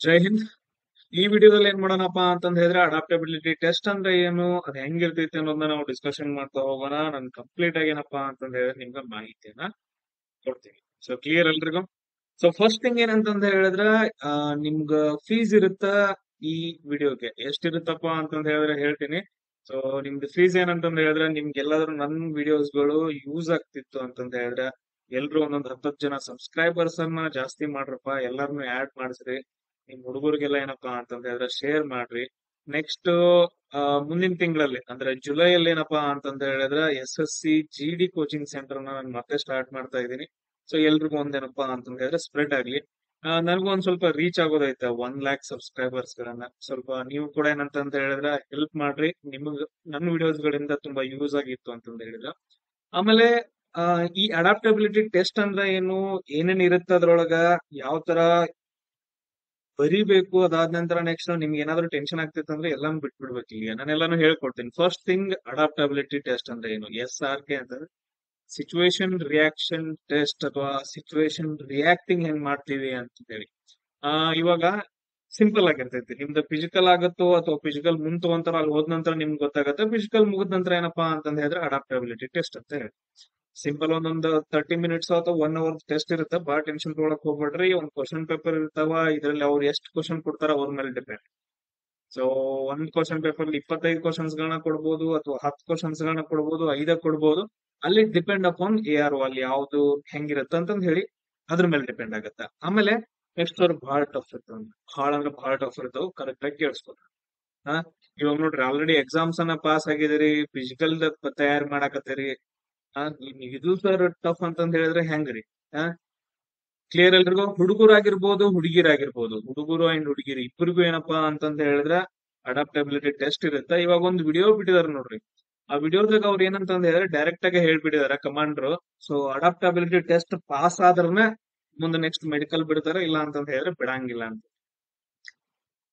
ಜೈ ಹಿಂದ್. ಈ ವಿಡಿಯೋದಲ್ಲಿ ಏನ್ ಮಾಡೋಣಪ್ಪ ಅಂತಂದ್ ಹೇಳಿದ್ರೆ ಅಡಾಪ್ಟಬಿಲಿಟಿ ಟೆಸ್ಟ್ ಅಂದ್ರೆ ಏನು, ಅದ್ ಹೆಂಗಿರ್ತೈತಿ ಅನ್ನೋದನ್ನ ನಾವು ಡಿಸ್ಕಷನ್ ಮಾಡ್ತಾ ಹೋಗೋಣ. ನಾನು ಕಂಪ್ಲೀಟ್ ಆಗಿ ಏನಪ್ಪಾ ಅಂತಂದ್ ಹೇಳಿದ್ರೆ ನಿಮ್ಗೆ ಮಾಹಿತಿಯನ್ನ ಕೊಡ್ತೀನಿ. ಸೊ ಕ್ಲಿಯರ್ ಎಲ್ರಿಗೂ? ಸೊ ಫಸ್ಟ್ ಥಿಂಗ್ ಏನಂತಂದ್ ಹೇಳಿದ್ರೆ ನಿಮ್ಗ ಫೀಸ್ ಇರುತ್ತ ಈ ವಿಡಿಯೋಗೆ ಎಷ್ಟಿರುತ್ತಪ್ಪ ಅಂತಂದ್ ಹೇಳಿದ್ರೆ ಹೇಳ್ತೀನಿ. ಸೊ ನಿಮ್ದು ಫೀಸ್ ಏನಂತಂದ್ ಹೇಳಿದ್ರೆ ನಿಮ್ಗೆಲ್ಲಾದ್ರೂ ನನ್ ವಿಡಿಯೋಸ್ಗಳು ಯೂಸ್ ಆಗ್ತಿತ್ತು ಅಂತಂದ್ ಹೇಳಿದ್ರೆ ಎಲ್ರು ಒಂದೊಂದ್ 10 ಜನ ಸಬ್ಸ್ಕ್ರೈಬರ್ಸ್ ಅನ್ನ ಜಾಸ್ತಿ ಮಾಡ್ರಪ್ಪ, ಎಲ್ಲಾರನು ಆಡ್ ಮಾಡಿಸ್ರಿ. ನಿಮ್ ಹುಡುಗರಿಗೆಲ್ಲ ಏನಪ್ಪಾ ಅಂತಂದ್ ಹೇಳಿದ್ರೆ ಶೇರ್ ಮಾಡ್ರಿ. ನೆಕ್ಸ್ಟ್ ಮುಂದಿನ ತಿಂಗಳಲ್ಲಿ ಅಂದ್ರೆ ಜುಲೈಯಲ್ಲಿ ಏನಪ್ಪಾ ಅಂತಂದ್ ಹೇಳಿದ್ರೆ SSC GD ಕೋಚಿಂಗ್ ಸೆಂಟರ್ ನಾನು ಮತ್ತೆ ಸ್ಟಾರ್ಟ್ ಮಾಡ್ತಾ ಇದ್ದೀನಿ. ಸೊ ಎಲ್ರಿಗೂ ಒಂದೇನಪ್ಪಾ ಅಂತಂದ್ ಹೇಳಿದ್ರೆ ಸ್ಪ್ರೆಡ್ ಆಗ್ಲಿ. ನನಗೂ ಒಂದ್ ಸ್ವಲ್ಪ ರೀಚ್ ಆಗೋದೈತೆ 1 lakh ಸಬ್ಸ್ಕ್ರೈಬರ್ಸ್ ಗಳನ್ನ. ಸ್ವಲ್ಪ ನೀವು ಕೂಡ ಏನಂತಂತ ಹೇಳಿದ್ರೆ ಹೆಲ್ಪ್ ಮಾಡ್ರಿ. ನಿಮಗ್ ನನ್ನ ವಿಡಿಯೋಸ್ ಗಳಿಂದ ತುಂಬಾ ಯೂಸ್ ಆಗಿತ್ತು ಅಂತಂದ್ ಹೇಳಿದ್ರೆ. ಆಮೇಲೆ ಈ ಅಡಾಪ್ಟಬಿಲಿಟಿ ಟೆಸ್ಟ್ ಅಂದ್ರೆ ಏನು, ಏನೇನ್ ಇರುತ್ತೆ ಅದ್ರೊಳಗ, ಯಾವ ತರ ಬರಿಬೇಕು, ಅದಾದ ನಂತರ ನೆಕ್ಸ್ಟ್ ನಿಮ್ಗೆ ಏನಾದ್ರು ಟೆನ್ಷನ್ ಆಗ್ತಿತ್ತು ಅಂದ್ರೆ ಎಲ್ಲಾನು ಬಿಟ್ಬಿಡ್ಬೇಕು. ಈಗ ನಾನೆಲ್ಲಾನು ಹೇಳ್ಕೊಡ್ತೀನಿ. ಫಸ್ಟ್ ಥಿಂಗ್ ಅಡಾಪ್ಟಬಿಲಿಟಿ ಟೆಸ್ಟ್ ಅಂದ್ರೆ ಏನು, SRK ಅಂತಂದ್ರೆ ಸಿಚುವೇಶನ್ ರಿಯಾಕ್ಷನ್ ಟೆಸ್ಟ್ ಅಥವಾ ಸಿಚುವೇಶನ್ ರಿಯಾಕ್ಟಿಂಗ್ ಹೆಂಗ್ ಮಾಡ್ತೀವಿ ಅಂತ ಹೇಳಿ. ಇವಾಗ ಸಿಂಪಲ್ ಆಗಿರ್ತೈತಿ. ನಿಮ್ದು ಫಿಸಿಕಲ್ ಆಗುತ್ತೋ ಅಥವಾ ಫಿಸಿಕಲ್ ಮುಂದ್ ತಗೊಂತಾರ, ಅಲ್ಲಿ ಹೋದ ನಂತರ ನಿಮ್ಗೆ ಗೊತ್ತಾಗತ್ತೆ. ಫಿಸಿಕಲ್ ಮುಗಿದ ನಂತರ ಏನಪ್ಪಾ ಅಂತಂದ್ ಹೇಳಿದ್ರೆ ಅಡಾಪ್ಟಬಿಲಿಟಿ ಟೆಸ್ಟ್ ಅಂತ ಹೇಳಿ ಸಿಂಪಲ್ ಒಂದೊಂದು 30 ಮಿನಿಟ್ಸ್ ಅಥವಾ 1 hour ಟೆಸ್ಟ್ ಇರುತ್ತೆ. ಬಹಳ ಟೆನ್ಷನ್ ತೊಗೊಳಕ್ ಹೋಗ್ಬೇಡ್ರಿ. ಒಂದ್ ಕ್ವಶನ್ ಪೇಪರ್ ಇರ್ತಾವ, ಇದ್ರಲ್ಲಿ ಅವ್ರು ಎಷ್ಟು ಕ್ವಶನ್ ಕೊಡ್ತಾರ ಅವ್ರ ಮೇಲೆ ಡಿಪೆಂಡ್. ಸೊ ಒಂದ್ ಕ್ವಶನ್ ಪೇಪರ್ 25 ಕ್ವಶನ್ಸ್ ಗಳನ್ನ ಕೊಡ್ಬೋದು ಅಥವಾ 10 ಕ್ವಶನ್ಸ್ ಗಳನ್ನ ಕೊಡ್ಬೋದು, 5 ಕೊಡ್ಬೋದು. ಅಲ್ಲಿ ಡಿಪೆಂಡ್ ಅಪಾನ್ ARO ಅಲ್ಲಿ ಯಾವ್ದು ಹೆಂಗಿರುತ್ತೆ ಅಂತಂದ್ ಹೇಳಿ ಅದ್ರ ಮೇಲೆ ಡಿಪೆಂಡ್ ಆಗುತ್ತೆ. ಆಮೇಲೆ ನೆಕ್ಸ್ಟ್ ಅವ್ರು ಬಹಳ ಟಫ್ ಇರ್ತಾವ, ಬಹಳ ಅಂದ್ರೆ ಬಹಳ ಟಫ್ ಇರ್ತಾವ. ಕರೆಕ್ಟ್ ಆಗಿ ಕೇಳಿಸ್ಕೊತಾರೆ. ಹಾ, ಇವಾಗ ನೋಡ್ರಿ ಆಲ್ರೆಡಿ ಎಕ್ಸಾಮ್ಸ್ ಅನ್ನ ಪಾಸ್ ಆಗಿದಿರಿ, ಫಿಸಿಕಲ್ ತಯಾರಿ ಮಾಡಾಕತ್ತೀರಿ. ಇದು ಸರ್ ಟಫ್ ಅಂತಂದ್ ಹೇಳಿದ್ರೆ ಹೆಂಗ್ರಿ? ಹಾ, ಕ್ಲಿಯರ್ ಎಲ್ರಿಗೂ? ಹುಡುಗರಾಗಿರ್ಬೋದು ಹುಡುಗಿರಾಗಿರ್ಬೋದು, ಹುಡುಗರು ಅಂಡ್ ಹುಡುಗಿರು ಇಬ್ಬರಿಗೂ ಏನಪ್ಪಾ ಅಂತಂದ್ ಹೇಳಿದ್ರೆ ಅಡಾಪ್ಟಬಿಲಿಟಿ ಟೆಸ್ಟ್ ಇರುತ್ತೆ. ಇವಾಗ ಒಂದು ವಿಡಿಯೋ ಬಿಟ್ಟಿದಾರೆ ನೋಡ್ರಿ. ಆ ವಿಡಿಯೋದಾಗ ಅವ್ರು ಏನಂತಂದ್ ಹೇಳಿದ್ರೆ ಡೈರೆಕ್ಟ್ ಆಗಿ ಹೇಳ್ಬಿಟ್ಟಿದಾರೆ ಕಮಾಂಡ್ರು. ಸೊ ಅಡಾಪ್ಟಬಿಲಿಟಿ ಟೆಸ್ಟ್ ಪಾಸ್ ಆದ್ರನೆ ಮುಂದೆ ನೆಕ್ಸ್ಟ್ ಮೆಡಿಕಲ್ ಬಿಡ್ತಾರೆ, ಇಲ್ಲ ಅಂತಂದ್ ಹೇಳಿದ್ರೆ ಬಿಡಂಗಿಲ್ಲ ಅಂತ.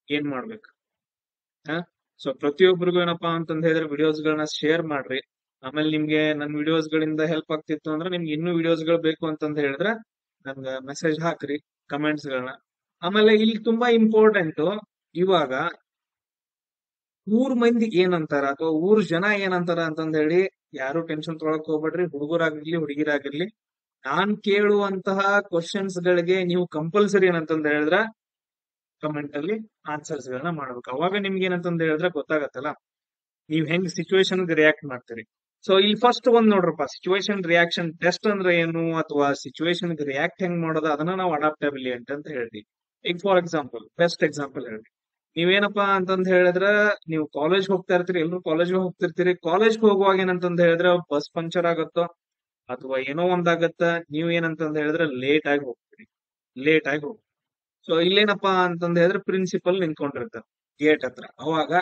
ಏನ್ ಮಾಡ್ಬೇಕು? ಸೊ ಪ್ರತಿಯೊಬ್ಬರಿಗೂ ಏನಪ್ಪಾ ಅಂತಂದ್ ಹೇಳಿದ್ರೆ ವಿಡಿಯೋಸ್ ಗಳನ್ನ ಶೇರ್ ಮಾಡ್ರಿ. ಆಮೇಲೆ ನಿಮ್ಗೆ ನನ್ನ ವಿಡಿಯೋಸ್ ಗಳಿಂದ ಹೆಲ್ಪ್ ಆಗ್ತಿತ್ತು ಅಂದ್ರೆ ನಿಮ್ಗೆ ಇನ್ನೂ ವಿಡಿಯೋಸ್ ಗಳು ಬೇಕು ಅಂತಂದ್ ಹೇಳಿದ್ರೆ ನನ್ಗೆ ಮೆಸೇಜ್ ಹಾಕ್ರಿ, ಕಮೆಂಟ್ಸ್ ಗಳನ್ನ. ಆಮೇಲೆ ಇಲ್ಲಿ ತುಂಬಾ ಇಂಪಾರ್ಟೆಂಟ್, ಇವಾಗ ಊರ್ ಮಂದಿ ಏನಂತಾರ ಅಥವಾ ಊರ್ ಜನ ಏನಂತಾರ ಅಂತಂದ್ ಹೇಳಿ ಯಾರು ಟೆನ್ಷನ್ ತೊಗೊಳಕ್ ಹೋಗ್ಬೇಡ್ರಿ. ಹುಡುಗರಾಗಿರ್ಲಿ ಹುಡುಗಿರಾಗಿರ್ಲಿ, ನಾನ್ ಕೇಳುವಂತಹ ಕ್ವಶನ್ಸ್ ಗಳಿಗೆ ನೀವು ಕಂಪಲ್ಸರಿ ಏನಂತಂದ್ ಹೇಳಿದ್ರ ಕಮೆಂಟ್ ಅಲ್ಲಿ ಆನ್ಸರ್ಸ್ ಗಳನ್ನ ಮಾಡ್ಬೇಕು. ಅವಾಗ ನಿಮ್ಗೆ ಏನಂತಂದ್ ಹೇಳಿದ್ರೆ ಗೊತ್ತಾಗತ್ತಲ್ಲ ನೀವ್ ಹೆಂಗ್ ಸಿಚುವೇಶನ್ ರಿಯಾಕ್ಟ್ ಮಾಡ್ತೀರಿ. ಸೊ ಇಲ್ಲಿ ಫಸ್ಟ್ ಒಂದ್ ನೋಡ್ರಪ್ಪ, ಸಿಚುವೇಶನ್ ರಿಯಾಕ್ಷನ್ ಟೆಸ್ಟ್ ಅಂದ್ರೆ ಏನು ಅಥವಾ ಸಿಚುವೇಶನ್ ರಿಯಾಕ್ಟ್ ಹೆಂಗ್ ಮಾಡೋದು, ಅದನ್ನ ನಾವು ಅಡಾಪ್ಟಬಿಲಿಟಿ ಅಂತ ಹೇಳ್ತೀವಿ. ಈಗ ಫಾರ್ ಎಕ್ಸಾಂಪಲ್, ಬೆಸ್ಟ್ ಎಕ್ಸಾಂಪಲ್ ಹೇಳ್ರಿ. ನೀವೇನಪ್ಪಾ ಅಂತಂದ್ ಹೇಳಿದ್ರೆ ನೀವು ಕಾಲೇಜ್ ಹೋಗ್ತಾ ಇರ್ತೀರಿ, ಎಲ್ರು ಕಾಲೇಜ್ ಹೋಗ್ತಿರ್ತೀರಿ. ಕಾಲೇಜ್ ಹೋಗುವಾಗ ಏನಂತಂದ್ ಹೇಳಿದ್ರೆ ಬಸ್ ಪಂಚರ್ ಆಗತ್ತೋ ಅಥವಾ ಏನೋ ಒಂದಾಗತ್ತ, ನೀವ್ ಏನಂತಂದ್ ಹೇಳಿದ್ರೆ ಲೇಟ್ ಆಗಿ ಹೋಗ್ತೀರಿ, ಲೇಟ್ ಆಗಿ ಹೋಗ್ತೀರಿ. ಸೊ ಇಲ್ಲೇನಪ್ಪಾ ಅಂತಂದ್ ಹೇಳಿದ್ರೆ ಪ್ರಿನ್ಸಿಪಲ್ ನಿಂತ್ಕೊಂಡಿರ್ತಾರೆ ಗೇಟ್ ಹತ್ರ. ಅವಾಗ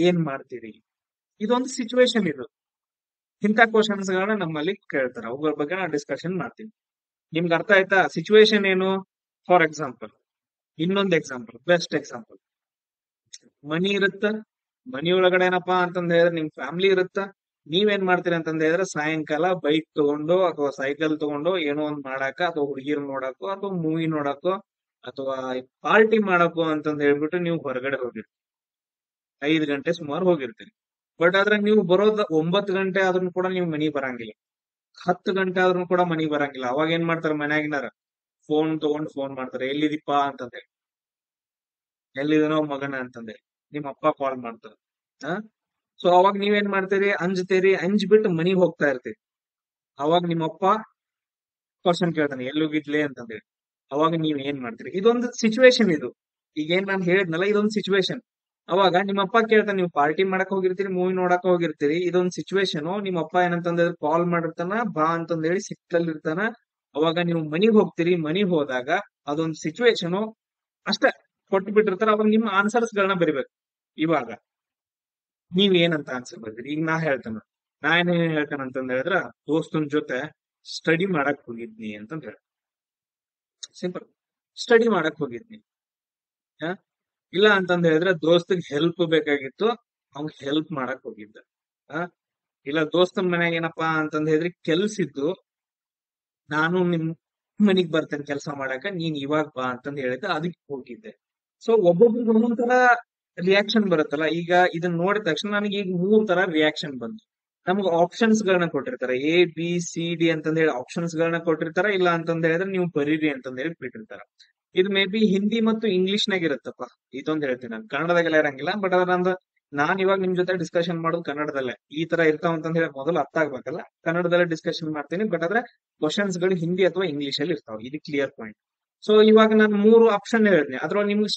ಏನ್ ಮಾಡ್ತೀರಿ? ಇದೊಂದು ಸಿಚುವೇಶನ್. ಇದು ಇಂಥ ಕ್ವಶನ್ಸ್ ಗಳನ್ನ ನಮ್ಮಲ್ಲಿ ಕೇಳ್ತಾರೆ, ಅವುಗಳ ಬಗ್ಗೆ ನಾವು ಡಿಸ್ಕಷನ್ ಮಾಡ್ತೀವಿ. ನಿಮ್ಗೆ ಅರ್ಥ ಆಯ್ತಾ ಸಿಚುವೇಶನ್ ಏನು? ಫಾರ್ ಎಕ್ಸಾಂಪಲ್, ಇನ್ನೊಂದು ಎಕ್ಸಾಂಪಲ್, ಬೆಸ್ಟ್ ಎಕ್ಸಾಂಪಲ್. ಮನಿ ಇರುತ್ತ, ಮನಿ ಒಳಗಡೆ ಏನಪ್ಪಾ ಅಂತಂದ್ ಹೇಳಿದ್ರೆ ನಿಮ್ ಫ್ಯಾಮಿಲಿ ಇರುತ್ತ. ನೀವೇನ್ ಮಾಡ್ತೀರಿ ಅಂತಂದ್ ಹೇಳಿದ್ರೆ ಸಾಯಂಕಾಲ ಬೈಕ್ ತಗೊಂಡು ಅಥವಾ ಸೈಕಲ್ ತಗೊಂಡು ಏನೋ ಒಂದ್ ಮಾಡಾಕ ಅಥವಾ ಹುಡುಗಿರ್ ನೋಡಾಕೋ ಅಥವಾ ಮೂವಿ ನೋಡಾಕೋ ಅಥವಾ ಪಾರ್ಟಿ ಮಾಡಾಕೋ ಅಂತಂದ್ ಹೇಳ್ಬಿಟ್ಟು ನೀವು ಹೊರಗಡೆ ಹೋಗಿರ್ತೀರಿ. 5 ಗಂಟೆ ಸುಮಾರು ಹೋಗಿರ್ತೀರಿ. ಬಟ್ ಆದ್ರೆ ನೀವು ಬರೋದ್ 9 ಗಂಟೆ ಆದ್ರೂ ಕೂಡ ನೀವು ಮನಿಗ್ ಬರಂಗಿಲ್ಲ. 10 ಗಂಟೆ ಆದ್ರೂ ಕೂಡ ಮನಿಗ್ ಬರಂಗಿಲ್ಲ. ಅವಾಗ ಏನ್ ಮಾಡ್ತಾರೆ ಮನ್ಯಾಗಿನಾರ? ಫೋನ್ ತಗೊಂಡ್ ಫೋನ್ ಮಾಡ್ತಾರೆ, ಎಲ್ಲಿದಿಪ್ಪಾ ಅಂತಂದೇಳಿ, ಎಲ್ಲಿದನೋ ಮಗನ ಅಂತಂದೇಳಿ ನಿಮ್ ಅಪ್ಪ ಕಾಲ್ ಮಾಡ್ತಾರೆ. ಹಾ, ಸೊ ಅವಾಗ ನೀವೇನ್ ಮಾಡ್ತೀರಿ? ಅಂಜ್ತೀರಿ, ಅಂಜ್ಬಿಟ್ಟು ಮನಿಗ್ ಹೋಗ್ತಾ ಇರ್ತೀರಿ. ಅವಾಗ ನಿಮ್ಮಪ್ಪ ಕ್ವಶನ್ ಕೇಳ್ತಾನೆ, ಎಲ್ಲೋಗಿದ್ಲೆ ಅಂತಂದೇಳಿ. ಅವಾಗ ನೀವ್ ಏನ್ ಮಾಡ್ತೀರಿ? ಇದೊಂದು ಸಿಚುವೇಶನ್. ಇದು ಈಗ ಏನ್ ನಾನು ಹೇಳಿದ್ನಲ್ಲ, ಇದೊಂದು ಸಿಚುವೇಶನ್. ಅವಾಗ ನಿಮ್ಮಪ್ಪ ಕೇಳ್ತಾನೆ, ನೀವು ಪಾರ್ಟಿ ಮಾಡಕ್ ಹೋಗಿರ್ತೀರಿ, ಮೂವಿ ನೋಡಕ್ ಹೋಗಿರ್ತೀರಿ, ಇದೊಂದು ಸಿಚುವೇಶನ್. ನಿಮ್ಮಪ್ಪ ಏನಂತಂದ್ರೆ ಕಾಲ್ ಮಾಡಿರ್ತಾನ, ಬಾ ಅಂತಂದ್ ಹೇಳಿ ಸಿಕ್ಕಲ್ಲಿ ಇರ್ತಾನ. ಅವಾಗ ನೀವು ಮನಿಗ್ ಹೋಗ್ತೀರಿ. ಮನಿಗ್ ಹೋದಾಗ ಅದೊಂದು ಸಿಚುವೇಶನ್ ಅಷ್ಟೇ ಕೊಟ್ಟು ಬಿಟ್ಟಿರ್ತಾರ. ಅವಾಗ ನಿಮ್ಮ ಆನ್ಸರ್ಸ್ ಗಳನ್ನ ಬರಿಬೇಕು. ಇವಾಗ ನೀವ್ ಏನಂತ ಆನ್ಸರ್ ಬರ್ತೀರಿ? ಈಗ ನಾ ಹೇಳ್ತೇನೆ, ನಾ ಏನೇನ್ ಹೇಳ್ತೇನೆ ಅಂತಂದ್ ಹೇಳಿದ್ರ ದೋಸ್ತನ್ ಜೊತೆ ಸ್ಟಡಿ ಮಾಡಕ್ ಹೋಗಿದ್ನಿ ಅಂತಂದ್ ಹೇಳ. ಸಿಂಪಲ್, ಸ್ಟಡಿ ಮಾಡಕ್ ಹೋಗಿದ್ನಿ. ಹ? ಇಲ್ಲ ಅಂತಂದ್ ಹೇಳಿದ್ರೆ ದೋಸ್ತಿಗೆ ಹೆಲ್ಪ್ ಬೇಕಾಗಿತ್ತು, ಅವ್ನ್ ಹೆಲ್ಪ್ ಮಾಡಕ್ ಹೋಗಿದ್ದ. ಆ ಇಲ್ಲ ದೋಸ್ತನ ಮನ್ಯಾಗ ಏನಪ್ಪಾ ಅಂತಂದ್ ಹೇಳಿದ್ರೆ ಕೆಲ್ಸ ಇದ್ದು, ನಾನು ನಿಮ್ ಮನಿಗ್ ಬರ್ತೇನೆ ಕೆಲಸ ಮಾಡಾಕ, ನೀನ್ ಇವಾಗ ಬಾ ಅಂತಂದ್ ಹೇಳಿದ್ದೆ, ಅದಕ್ಕೆ ಹೋಗಿದ್ದೆ. ಸೊ ಒಬ್ಬೊಬ್ರಿಗೆ ಒಂದೊಂದ್ ತರ ರಿಯಾಕ್ಷನ್ ಬರುತ್ತಲ್ಲ. ಈಗ ಇದನ್ನ ನೋಡಿದ ತಕ್ಷಣ ನನಗೆ ಈಗ 3 ತರ ರಿಯಾಕ್ಷನ್ ಬಂತು. ನಮ್ಗೆ ಆಪ್ಷನ್ಸ್ ಗಳನ್ನ ಕೊಟ್ಟಿರ್ತಾರೆ, ಎ ಬಿ ಸಿ ಡಿ ಅಂತಂದ ಹೇಳಿ ಆಪ್ಷನ್ಸ್ ಗಳನ್ನ ಕೊಟ್ಟಿರ್ತಾರ. ಇಲ್ಲ ಅಂತಂದ ಹೇಳಿದ್ರೆ ನೀವು ಬರೀರಿ ಅಂತಂದ ಹೇಳಿ ಬಿಟ್ಟಿರ್ತಾರ. ಇದು ಮೇ ಬಿ ಹಿಂದಿ ಮತ್ತು ಇಂಗ್ಲಿಷ್ ನಾಗ ಇರುತ್ತಪ್ಪ. ಇದೊಂದು ಹೇಳ್ತೀನಿ ನಾನು, ಕನ್ನಡದಾಗೆಲ್ಲ ಇರಂಗಿಲ್ಲ. ಬಟ್ ಅದ್ರ ನಾನ್ ಇವಾಗ ನಿಮ್ ಜೊತೆ ಡಿಸ್ಕಷನ್ ಮಾಡೋದು ಕನ್ನಡದಲ್ಲೇ. ಈ ತರ ಇರ್ತಾವ ಅಂತ ಹೇಳಿ ಮೊದಲು ಅರ್ಥ ಆಗ್ಬೇಕಲ್ಲ, ಕನ್ನಡದಲ್ಲೇ ಡಿಸ್ಕಷನ್ ಮಾಡ್ತೀನಿ. ಬಟ್ ಆದ್ರೆ ಕ್ವಶನ್ಸ್ ಗಳು ಹಿಂದಿ ಅಥವಾ ಇಂಗ್ಲಿಷ್ ಅಲ್ಲಿ ಇರ್ತಾವ. ಇದು ಕ್ಲಿಯರ್ ಪಾಯಿಂಟ್. ಸೊ ಇವಾಗ ನಾನು 3 ಆಪ್ಷನ್ ಹೇಳಿದ್ನಿ. ಅದ್ರೊಳಗೆ ನಿಮ್ಗೆ